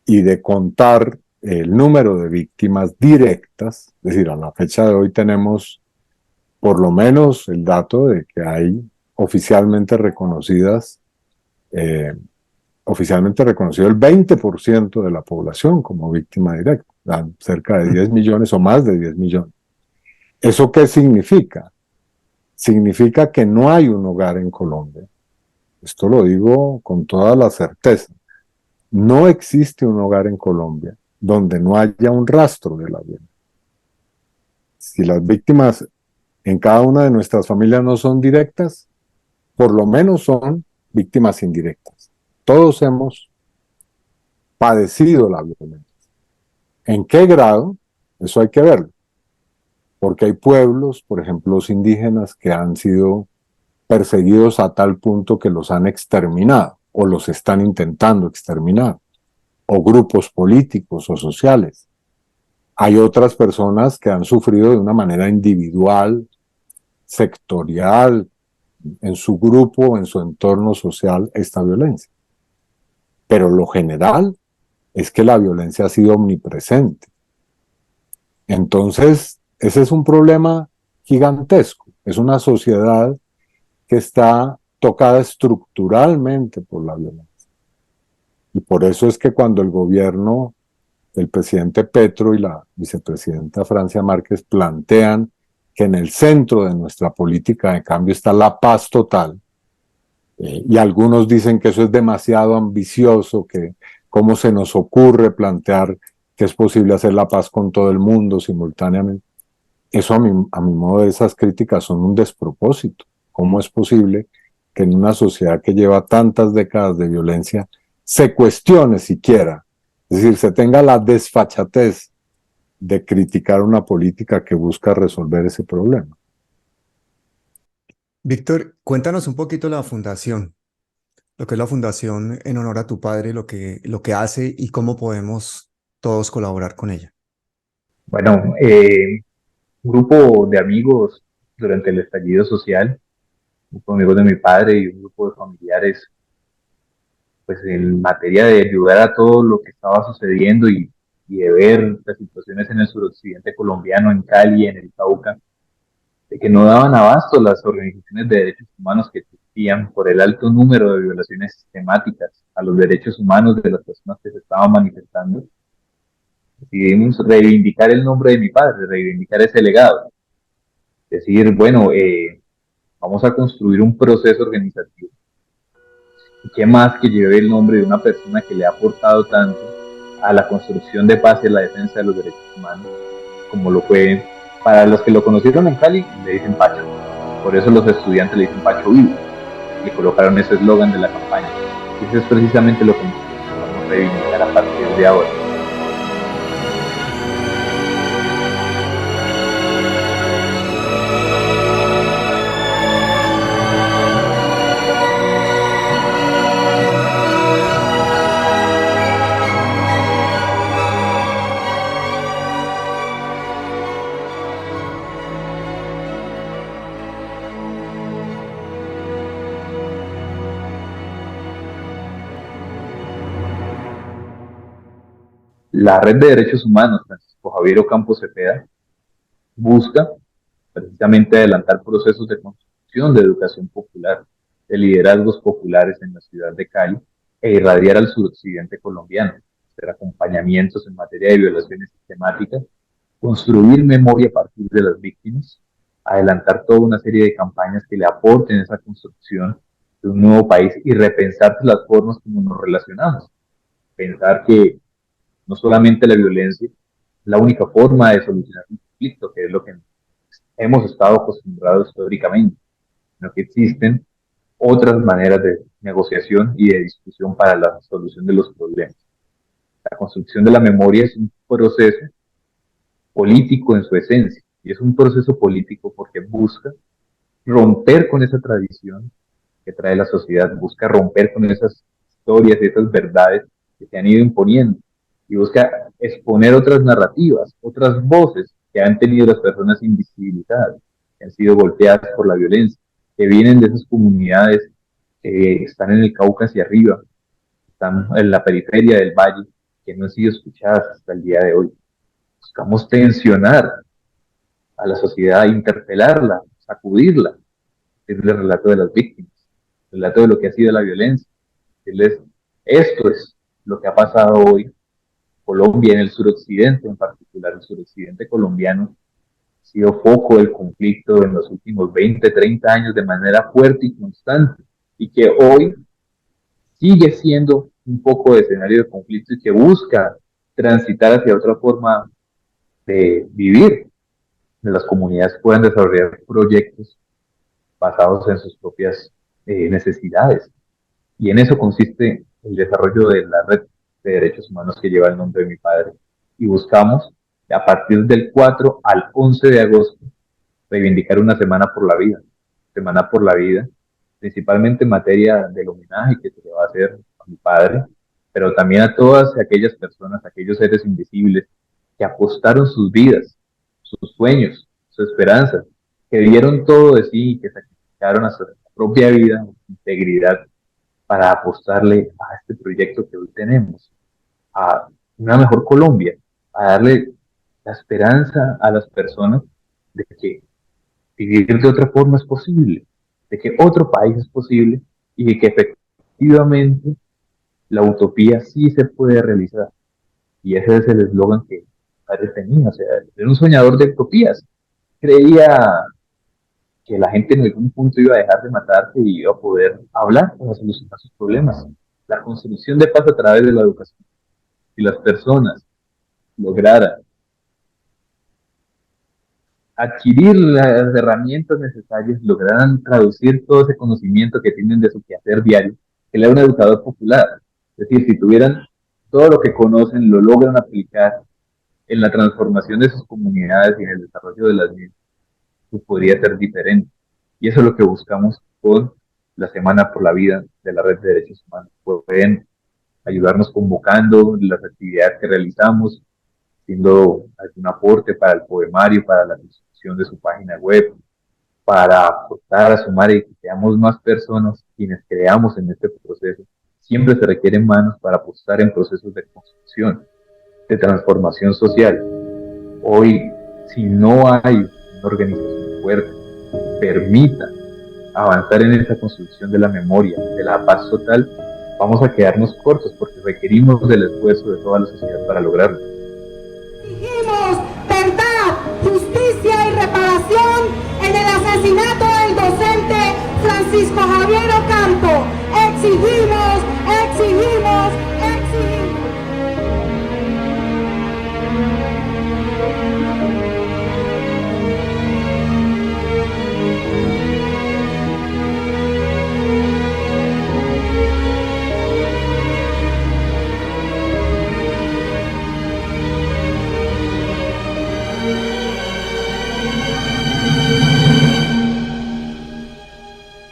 y de contar el número de víctimas directas, es decir, a la fecha de hoy tenemos por lo menos el dato de que hay oficialmente reconocido el 20% de la población como víctima directa, cerca de 10 millones o más de 10 millones. ¿Eso qué significa? Significa que no hay un hogar en Colombia. Esto lo digo con toda la certeza. No existe un hogar en Colombia donde no haya un rastro de la violencia. Si las víctimas en cada una de nuestras familias no son directas, por lo menos son víctimas indirectas. Todos hemos padecido la violencia. ¿En qué grado? Eso hay que verlo. Porque hay pueblos, por ejemplo los indígenas, que han sido perseguidos a tal punto que los han exterminado o los están intentando exterminar, o grupos políticos o sociales. Hay otras personas que han sufrido de una manera individual, sectorial, en su grupo, en su entorno social, esta violencia. Pero lo general es que la violencia ha sido omnipresente. Entonces, ese es un problema gigantesco. Es una sociedad que está tocada estructuralmente por la violencia. Y por eso es que cuando el gobierno del presidente Petro y la vicepresidenta Francia Márquez plantean que en el centro de nuestra política de cambio está la paz total, y algunos dicen que eso es demasiado ambicioso, que cómo se nos ocurre plantear que es posible hacer la paz con todo el mundo simultáneamente. Eso a mi modo de ver, esas críticas son un despropósito. ¿Cómo es posible que en una sociedad que lleva tantas décadas de violencia se cuestione siquiera, es decir, se tenga la desfachatez de criticar una política que busca resolver ese problema? Víctor, cuéntanos un poquito la fundación, lo que es la fundación en honor a tu padre, lo que hace y cómo podemos todos colaborar con ella. Bueno, un grupo de amigos durante el estallido social, un grupo de amigos de mi padre y un grupo de familiares, pues en materia de ayudar a todo lo que estaba sucediendo y de ver las situaciones en el suroccidente colombiano, en Cali, en el Cauca, de que no daban abasto las organizaciones de derechos humanos que existían por el alto número de violaciones sistemáticas a los derechos humanos de las personas que se estaban manifestando. Decidimos reivindicar el nombre de mi padre, reivindicar ese legado. Decir, bueno, vamos a construir un proceso organizativo. ¿Y qué más que lleve el nombre de una persona que le ha aportado tanto a la construcción de paz y a la defensa de los derechos humanos, como lo fue, para los que lo conocieron en Cali, le dicen Pacho. Por eso los estudiantes le dicen Pacho Vivo. Le colocaron ese eslogan de la campaña. Y eso es precisamente lo que vamos a reivindicar a partir de ahora. La Red de Derechos Humanos Francisco Javier Ocampo Cepeda busca precisamente adelantar procesos de construcción de educación popular, de liderazgos populares en la ciudad de Cali e irradiar al suroccidente colombiano, hacer acompañamientos en materia de violaciones sistemáticas, construir memoria a partir de las víctimas, adelantar toda una serie de campañas que le aporten esa construcción de un nuevo país y repensar las formas como nos relacionamos. Pensar que no solamente la violencia es la única forma de solucionar un conflicto, que es lo que hemos estado acostumbrados históricamente, sino que existen otras maneras de negociación y de discusión para la solución de los problemas. La construcción de la memoria es un proceso político en su esencia, y es un proceso político porque busca romper con esa tradición que trae la sociedad, busca romper con esas historias y esas verdades que se han ido imponiendo, y busca exponer otras narrativas, otras voces que han tenido las personas invisibilizadas, que han sido golpeadas por la violencia, que vienen de esas comunidades que están en el Cauca hacia arriba, están en la periferia del valle, que no han sido escuchadas hasta el día de hoy. Buscamos tensionar a la sociedad, interpelarla, sacudirla, es el relato de las víctimas, el relato de lo que ha sido la violencia, decirles, esto es lo que ha pasado hoy. Colombia, en el suroccidente en particular, el suroccidente colombiano, ha sido foco del conflicto en los últimos 20, 30 años de manera fuerte y constante, y que hoy sigue siendo un poco de escenario de conflicto y que busca transitar hacia otra forma de vivir, de las comunidades puedan desarrollar proyectos basados en sus propias necesidades. Y en eso consiste el desarrollo de la red de derechos humanos que lleva el nombre de mi padre. Y buscamos, a partir del 4 al 11 de agosto, reivindicar una semana por la vida. Semana por la vida, principalmente en materia del homenaje que se le va a hacer a mi padre, pero también a todas aquellas personas, aquellos seres invisibles que apostaron sus vidas, sus sueños, su esperanza, que dieron todo de sí y que sacrificaron a su propia vida, su integridad, para apostarle a este proyecto que hoy tenemos, a una mejor Colombia, a darle la esperanza a las personas de que vivir de otra forma es posible, de que otro país es posible y de que efectivamente la utopía sí se puede realizar. Y ese es el eslogan que padre tenía, o sea, era un soñador de utopías. Creía que la gente en algún punto iba a dejar de matarse y iba a poder hablar para solucionar sus problemas. La construcción de paz a través de la educación. Si las personas lograran adquirir las herramientas necesarias, lograran traducir todo ese conocimiento que tienen de su quehacer diario, que era un educador popular. Es decir, si tuvieran todo lo que conocen, lo logran aplicar en la transformación de sus comunidades y en el desarrollo de las mismas, pues podría ser diferente. Y eso es lo que buscamos con la Semana por la Vida de la Red de Derechos Humanos. Pueden ayudarnos convocando las actividades que realizamos, haciendo algún aporte para el poemario, para la construcción de su página web, para aportar, a sumar y que seamos más personas quienes creamos en este proceso. Siempre se requieren manos para apostar en procesos de construcción, de transformación social. Hoy, si no hay una organización fuerte que permita avanzar en esa construcción de la memoria, de la paz total, vamos a quedarnos cortos porque requerimos del esfuerzo de toda la sociedad para lograrlo. Exigimos verdad, justicia y reparación en el asesinato del docente Francisco Javier Ocampo. Exigimos, exigimos, exigimos.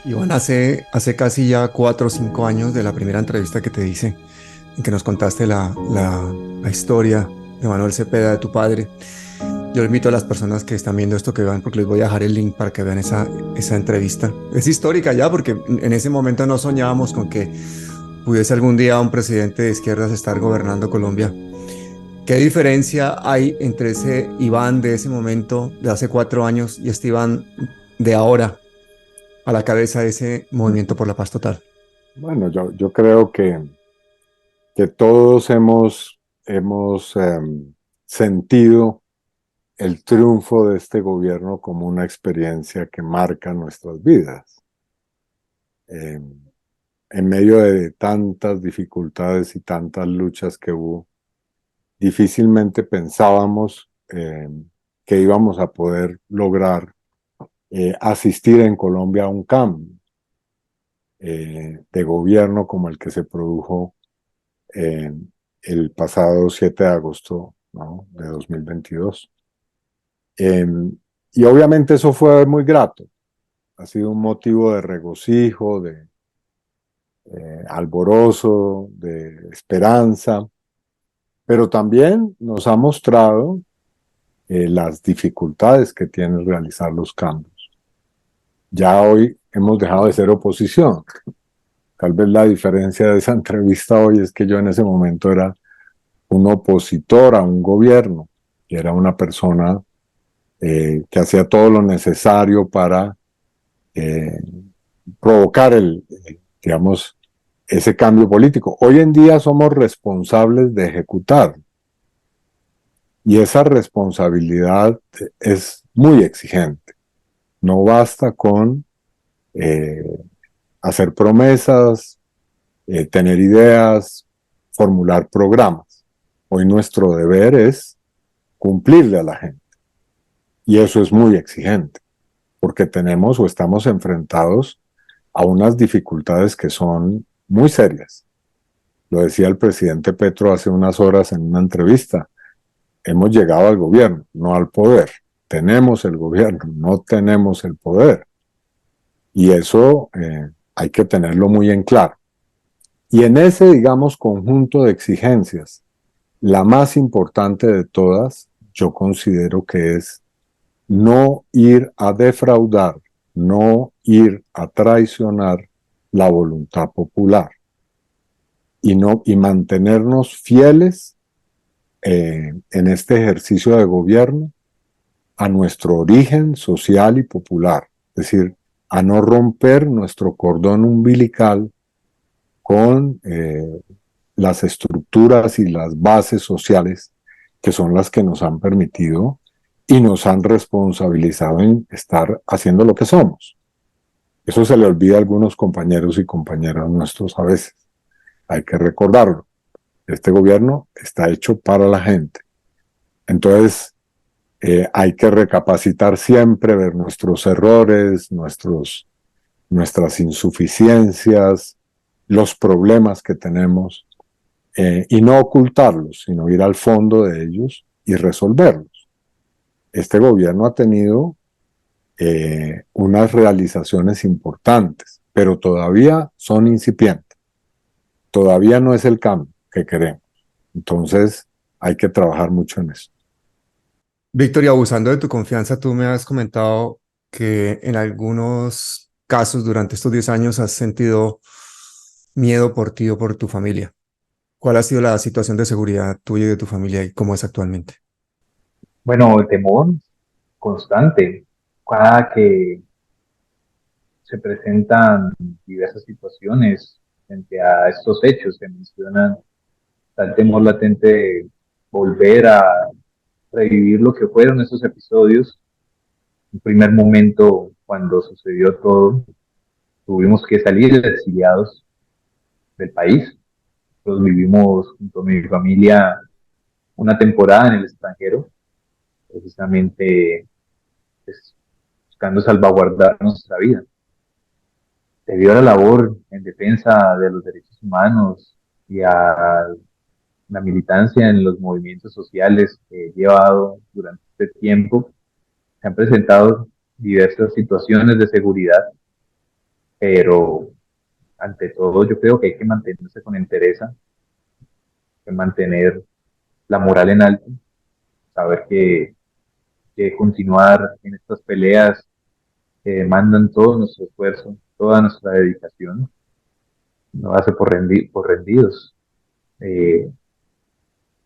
Iván, hace casi ya 4 o 5 años de la primera entrevista que te hice, en que nos contaste la historia de Manuel Cepeda, de tu padre. Yo invito a las personas que están viendo esto que vean, porque les voy a dejar el link para que vean esa entrevista. Es histórica ya, porque en ese momento no soñábamos con que pudiese algún día un presidente de izquierdas estar gobernando Colombia. ¿Qué diferencia hay entre ese Iván de ese momento, de hace 4 años, y este Iván de ahora, a la cabeza de ese movimiento por la paz total? Bueno, yo creo que todos hemos sentido el triunfo de este gobierno como una experiencia que marca nuestras vidas. En medio de tantas dificultades y tantas luchas que hubo, difícilmente pensábamos que íbamos a poder lograr asistir en Colombia a un cambio. de gobierno como el que se produjo el pasado 7 de agosto, ¿no?, de 2022. Y obviamente eso fue muy grato, ha sido un motivo de regocijo, de alborozo, de esperanza, pero también nos ha mostrado las dificultades que tiene realizar los cambios. Ya hoy hemos dejado de ser oposición. Tal vez la diferencia de esa entrevista hoy es que yo en ese momento era un opositor a un gobierno y era una persona que hacía todo lo necesario para provocar digamos, ese cambio político. Hoy en día somos responsables de ejecutar y esa responsabilidad es muy exigente. No basta con hacer promesas, tener ideas, formular programas. Hoy nuestro deber es cumplirle a la gente. Y eso es muy exigente, porque tenemos o estamos enfrentados a unas dificultades que son muy serias. Lo decía el presidente Petro hace unas horas en una entrevista. Hemos llegado al gobierno, no al poder. Tenemos el gobierno, no tenemos el poder. Y eso hay que tenerlo muy en claro. Y en ese, digamos, conjunto de exigencias, la más importante de todas, yo considero que es no ir a defraudar, no ir a traicionar la voluntad popular y mantenernos fieles en este ejercicio de gobierno a nuestro origen social y popular, es decir, a no romper nuestro cordón umbilical con las estructuras y las bases sociales que son las que nos han permitido y nos han responsabilizado en estar haciendo lo que somos. Eso se le olvida a algunos compañeros y compañeras nuestros a veces. Hay que recordarlo. Este gobierno está hecho para la gente. Entonces, hay que recapacitar siempre, ver nuestros errores, nuestras insuficiencias, los problemas que tenemos, y no ocultarlos, sino ir al fondo de ellos y resolverlos. Este gobierno ha tenido unas realizaciones importantes, pero todavía son incipientes. Todavía no es el cambio que queremos. Entonces, hay que trabajar mucho en eso. Víctor, y abusando de tu confianza, tú me has comentado que en algunos casos durante estos 10 años has sentido miedo por ti o por tu familia. ¿Cuál ha sido la situación de seguridad tuya y de tu familia y cómo es actualmente? Bueno, el temor constante. Cada que se presentan diversas situaciones frente a estos hechos que mencionan, está el temor latente de volver a revivir lo que fueron esos episodios. En primer momento, cuando sucedió todo, tuvimos que salir exiliados del país. Nosotros vivimos junto a mi familia una temporada en el extranjero, precisamente pues, buscando salvaguardar nuestra vida. Debido a la labor en defensa de los derechos humanos y a la militancia en los movimientos sociales que he llevado durante este tiempo, se han presentado diversas situaciones de seguridad, pero ante todo yo creo que hay que mantenerse con entereza, hay que mantener la moral en alto, saber que continuar en estas peleas que demandan todo nuestro esfuerzo, toda nuestra dedicación, no hace por rendidos.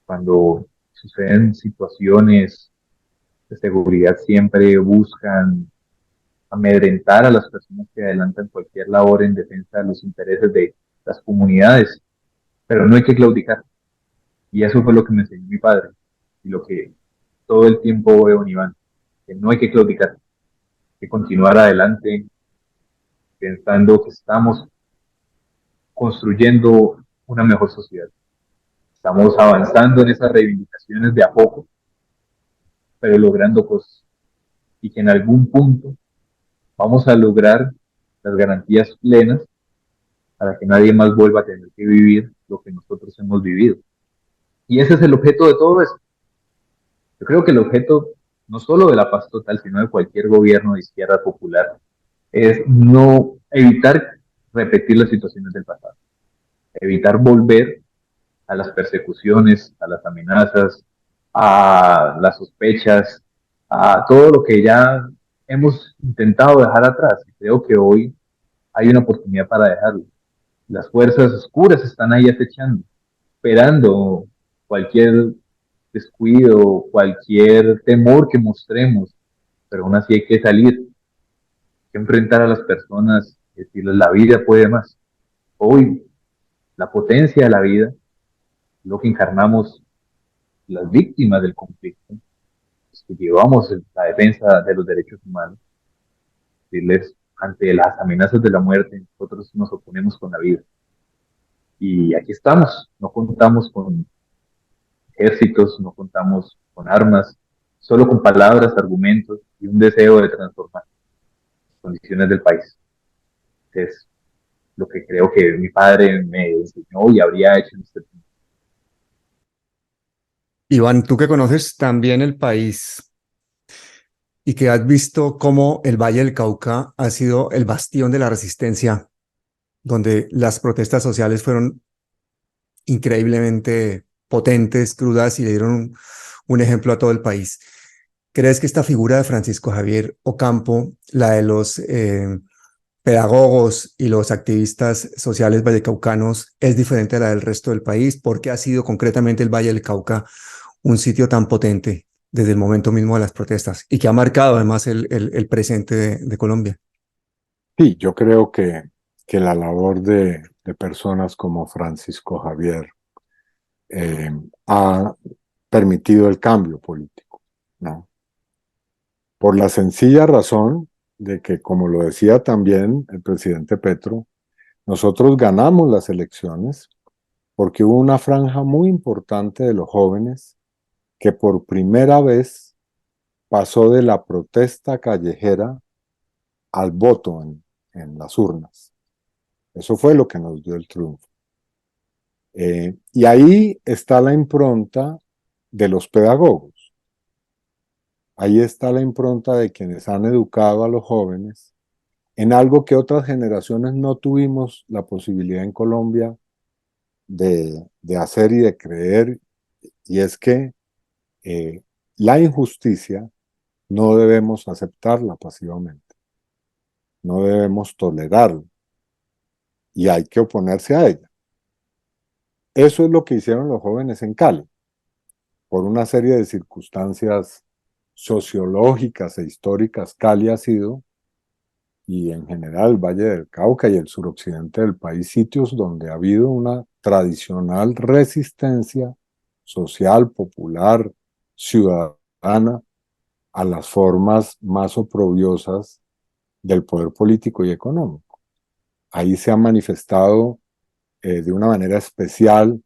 Cuando suceden situaciones de seguridad siempre buscan amedrentar a las personas que adelantan cualquier labor en defensa de los intereses de las comunidades, pero no hay que claudicar. Y eso fue lo que me enseñó mi padre y lo que todo el tiempo veo en Iván, que no hay que claudicar, hay que continuar adelante pensando que estamos construyendo una mejor sociedad. Estamos avanzando en esas reivindicaciones de a poco, pero logrando cosas. Y que en algún punto vamos a lograr las garantías plenas para que nadie más vuelva a tener que vivir lo que nosotros hemos vivido. Y ese es el objeto de todo esto. Yo creo que el objeto no solo de la paz total, sino de cualquier gobierno de izquierda popular, es no evitar repetir las situaciones del pasado, evitar volver a las persecuciones, a las amenazas, a las sospechas, a todo lo que ya hemos intentado dejar atrás. Y creo que hoy hay una oportunidad para dejarlo. Las fuerzas oscuras están ahí acechando, esperando cualquier descuido, cualquier temor que mostremos, pero aún así hay que salir, hay que enfrentar a las personas, decirles la vida puede más. Hoy, la potencia de la vida, lo que encarnamos las víctimas del conflicto, los que llevamos la defensa de los derechos humanos, decirles ante las amenazas de la muerte, nosotros nos oponemos con la vida. Y aquí estamos, no contamos con ejércitos, no contamos con armas, solo con palabras, argumentos y un deseo de transformar las condiciones del país. Es lo que creo que mi padre me enseñó y habría hecho en este punto. Iván, tú que conoces también el país y que has visto cómo el Valle del Cauca ha sido el bastión de la resistencia, donde las protestas sociales fueron increíblemente potentes, crudas y le dieron un ejemplo a todo el país. ¿Crees que esta figura de Francisco Javier Ocampo, la de los pedagogos y los activistas sociales vallecaucanos, es diferente a la del resto del país? ¿Por qué ha sido concretamente el Valle del Cauca un sitio tan potente desde el momento mismo de las protestas y que ha marcado además el presente de Colombia? Sí, yo creo que la labor de personas como Francisco Javier ha permitido el cambio político, ¿no? Por la sencilla razón de que, como lo decía también el presidente Petro, nosotros ganamos las elecciones porque hubo una franja muy importante de los jóvenes que por primera vez pasó de la protesta callejera al voto en las urnas. Eso fue lo que nos dio el triunfo. Y ahí está la impronta de los pedagogos. Ahí está la impronta de quienes han educado a los jóvenes en algo que otras generaciones no tuvimos la posibilidad en Colombia de hacer y de creer, y es que la injusticia no debemos aceptarla pasivamente, no debemos tolerarla, y hay que oponerse a ella. Eso es lo que hicieron los jóvenes en Cali, por una serie de circunstancias sociológicas e históricas. Cali ha sido, y en general el Valle del Cauca y el suroccidente del país, sitios donde ha habido una tradicional resistencia social, popular, ciudadana, a las formas más oprobiosas del poder político y económico. Ahí se han manifestado de una manera especial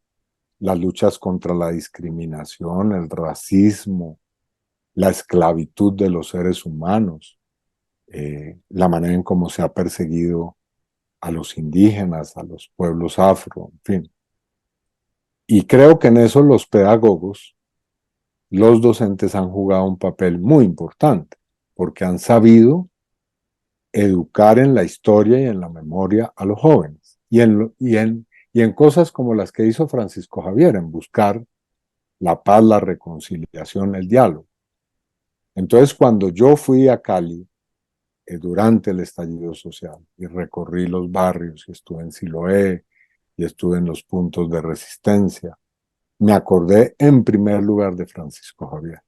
las luchas contra la discriminación, el racismo, la esclavitud de los seres humanos, la manera en cómo se ha perseguido a los indígenas, a los pueblos afro, en fin. Y creo que en eso los pedagogos, los docentes han jugado un papel muy importante, porque han sabido educar en la historia y en la memoria a los jóvenes, y en cosas como las que hizo Francisco Javier, en buscar la paz, la reconciliación, el diálogo. Entonces, cuando yo fui a Cali durante el estallido social y recorrí los barrios, y estuve en Siloé, y estuve en los puntos de resistencia, me acordé en primer lugar de Francisco Javier,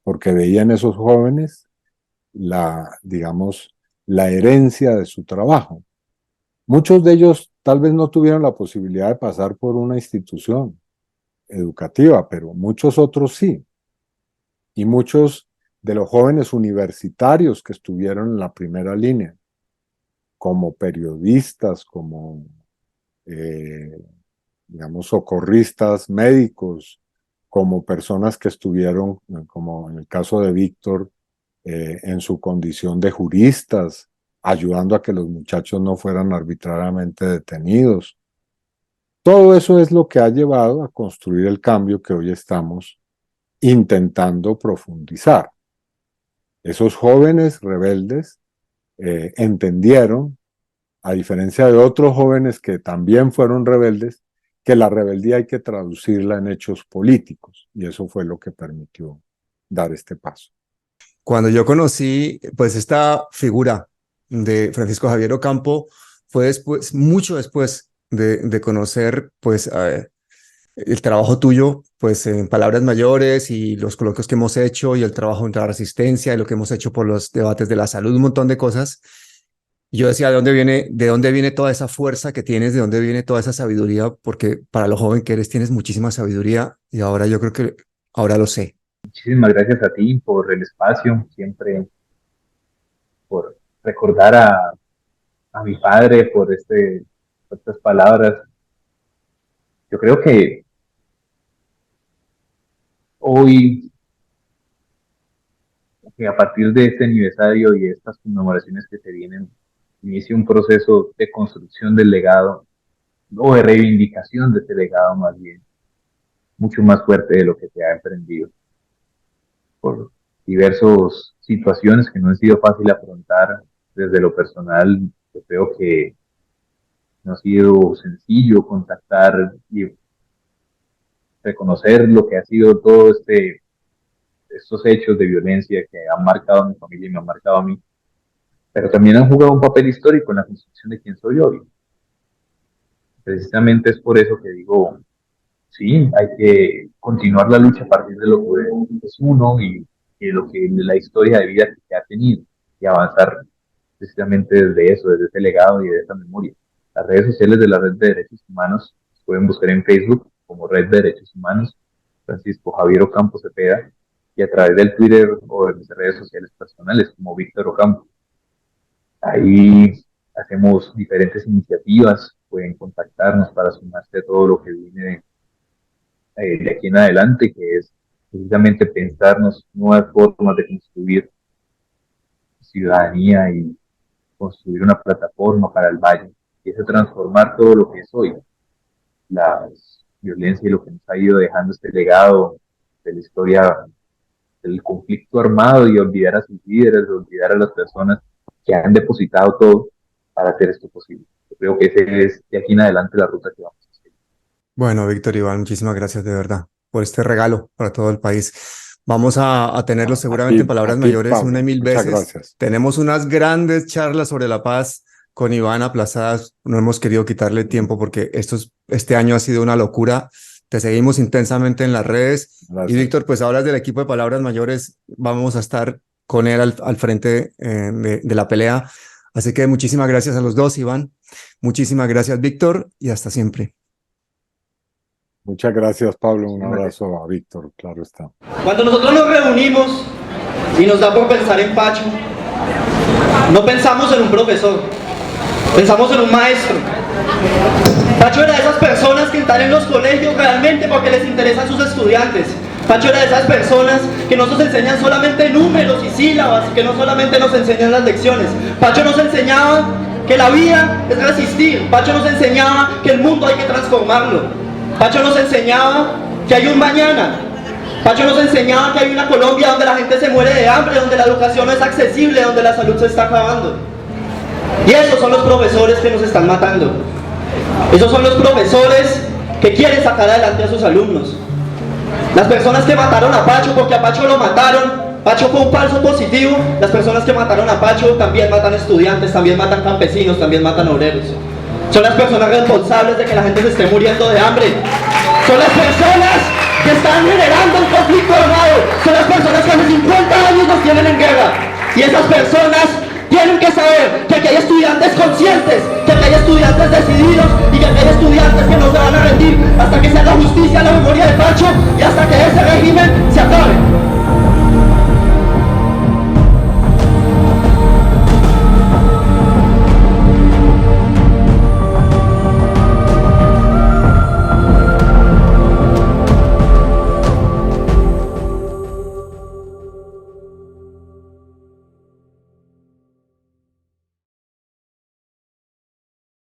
porque veía en esos jóvenes digamos, la herencia de su trabajo. Muchos de ellos tal vez no tuvieron la posibilidad de pasar por una institución educativa, pero muchos otros sí. Y muchos de los jóvenes universitarios que estuvieron en la primera línea, como periodistas, como, digamos, socorristas, médicos, como personas que estuvieron, como en el caso de Víctor, en su condición de juristas, ayudando a que los muchachos no fueran arbitrariamente detenidos. Todo eso es lo que ha llevado a construir el cambio que hoy estamos intentando profundizar. Esos jóvenes rebeldes entendieron, a diferencia de otros jóvenes que también fueron rebeldes, que la rebeldía hay que traducirla en hechos políticos, y eso fue lo que permitió dar este paso. Cuando yo conocí, pues, esta figura de Francisco Javier Ocampo fue después, mucho después de conocer, pues, el trabajo tuyo, pues, en Palabras Mayores y los coloquios que hemos hecho y el trabajo en la resistencia y lo que hemos hecho por los debates de la salud, un montón de cosas. Yo decía, ¿de dónde viene toda esa fuerza que tienes? ¿De dónde viene toda esa sabiduría? Porque para lo joven que eres tienes muchísima sabiduría y ahora yo creo que ahora lo sé. Muchísimas gracias a ti por el espacio, siempre por recordar a mi padre, por estas palabras. Yo creo que hoy, que a partir de este aniversario y estas conmemoraciones que se vienen, inicia un proceso de construcción del legado, o de reivindicación de este legado más bien, mucho más fuerte de lo que se ha emprendido. Por diversas situaciones que no han sido fácil afrontar desde lo personal, yo creo que no ha sido sencillo contactar y reconocer lo que ha sido todo estos hechos de violencia que han marcado a mi familia y me han marcado a mí, pero también han jugado un papel histórico en la construcción de quién soy hoy. Precisamente es por eso que digo, sí, hay que continuar la lucha a partir de lo que es uno y de la historia de vida que se ha tenido y avanzar precisamente desde eso, desde ese legado y de esa memoria. Las redes sociales de la Red de Derechos Humanos pueden buscar en Facebook como Red de Derechos Humanos Francisco Javier Ocampo Cepeda y a través del Twitter o de mis redes sociales personales como Víctor Ocampo. Ahí hacemos diferentes iniciativas, pueden contactarnos para sumarse a todo lo que viene de aquí en adelante, que es precisamente pensarnos nuevas formas de construir ciudadanía y construir una plataforma para el Valle, y eso transformar todo lo que es hoy, la violencia y lo que nos ha ido dejando este legado de la historia del conflicto armado, y olvidar a sus líderes, olvidar a las personas que han depositado todo para hacer esto posible. Yo creo que ese es de aquí en adelante la ruta que vamos a seguir. Bueno, Víctor Iván, muchísimas gracias de verdad por este regalo para todo el país. Vamos a tenerlo seguramente en Palabras Mayores Pablo, una y mil muchas veces. gracias. Tenemos unas grandes charlas sobre la paz con Iván aplazadas. No hemos querido quitarle tiempo porque este año ha sido una locura. Te seguimos intensamente en las redes. Gracias. Y Víctor, pues hablas del equipo de Palabras Mayores. Vamos a estar con él al frente de la pelea. Así que muchísimas gracias a los dos, Iván. Muchísimas gracias, Víctor, y hasta siempre. Muchas gracias, Pablo. Un abrazo a Víctor, claro está. Cuando nosotros nos reunimos y nos da por pensar en Pacho, no pensamos en un profesor, pensamos en un maestro. Pacho era de esas personas que están en los colegios realmente porque les interesan sus estudiantes. Pacho era de esas personas que no nos enseñan solamente números y sílabas, y que no solamente nos enseñan las lecciones. Pacho nos enseñaba que la vida es resistir. Pacho nos enseñaba que el mundo hay que transformarlo. Pacho nos enseñaba que hay un mañana. Pacho nos enseñaba que hay una Colombia donde la gente se muere de hambre, donde la educación no es accesible, donde la salud se está acabando. Y esos son los profesores que nos están matando. Esos son los profesores que quieren sacar adelante a sus alumnos. Las personas que mataron a Pacho porque a Pacho lo mataron, Pacho fue un falso positivo. Las personas que mataron a Pacho también matan estudiantes, también matan campesinos, también matan obreros. Son las personas responsables de que la gente se esté muriendo de hambre. Son las personas que están generando un conflicto armado. Son las personas que hace 50 años nos tienen en guerra. Y esas personas tienen que saber que aquí hay estudiantes conscientes, que aquí hay estudiantes decididos y que aquí hay estudiantes que no se van a rendir hasta que se haga justicia a la memoria de Pacho y hasta que ese régimen se acabe.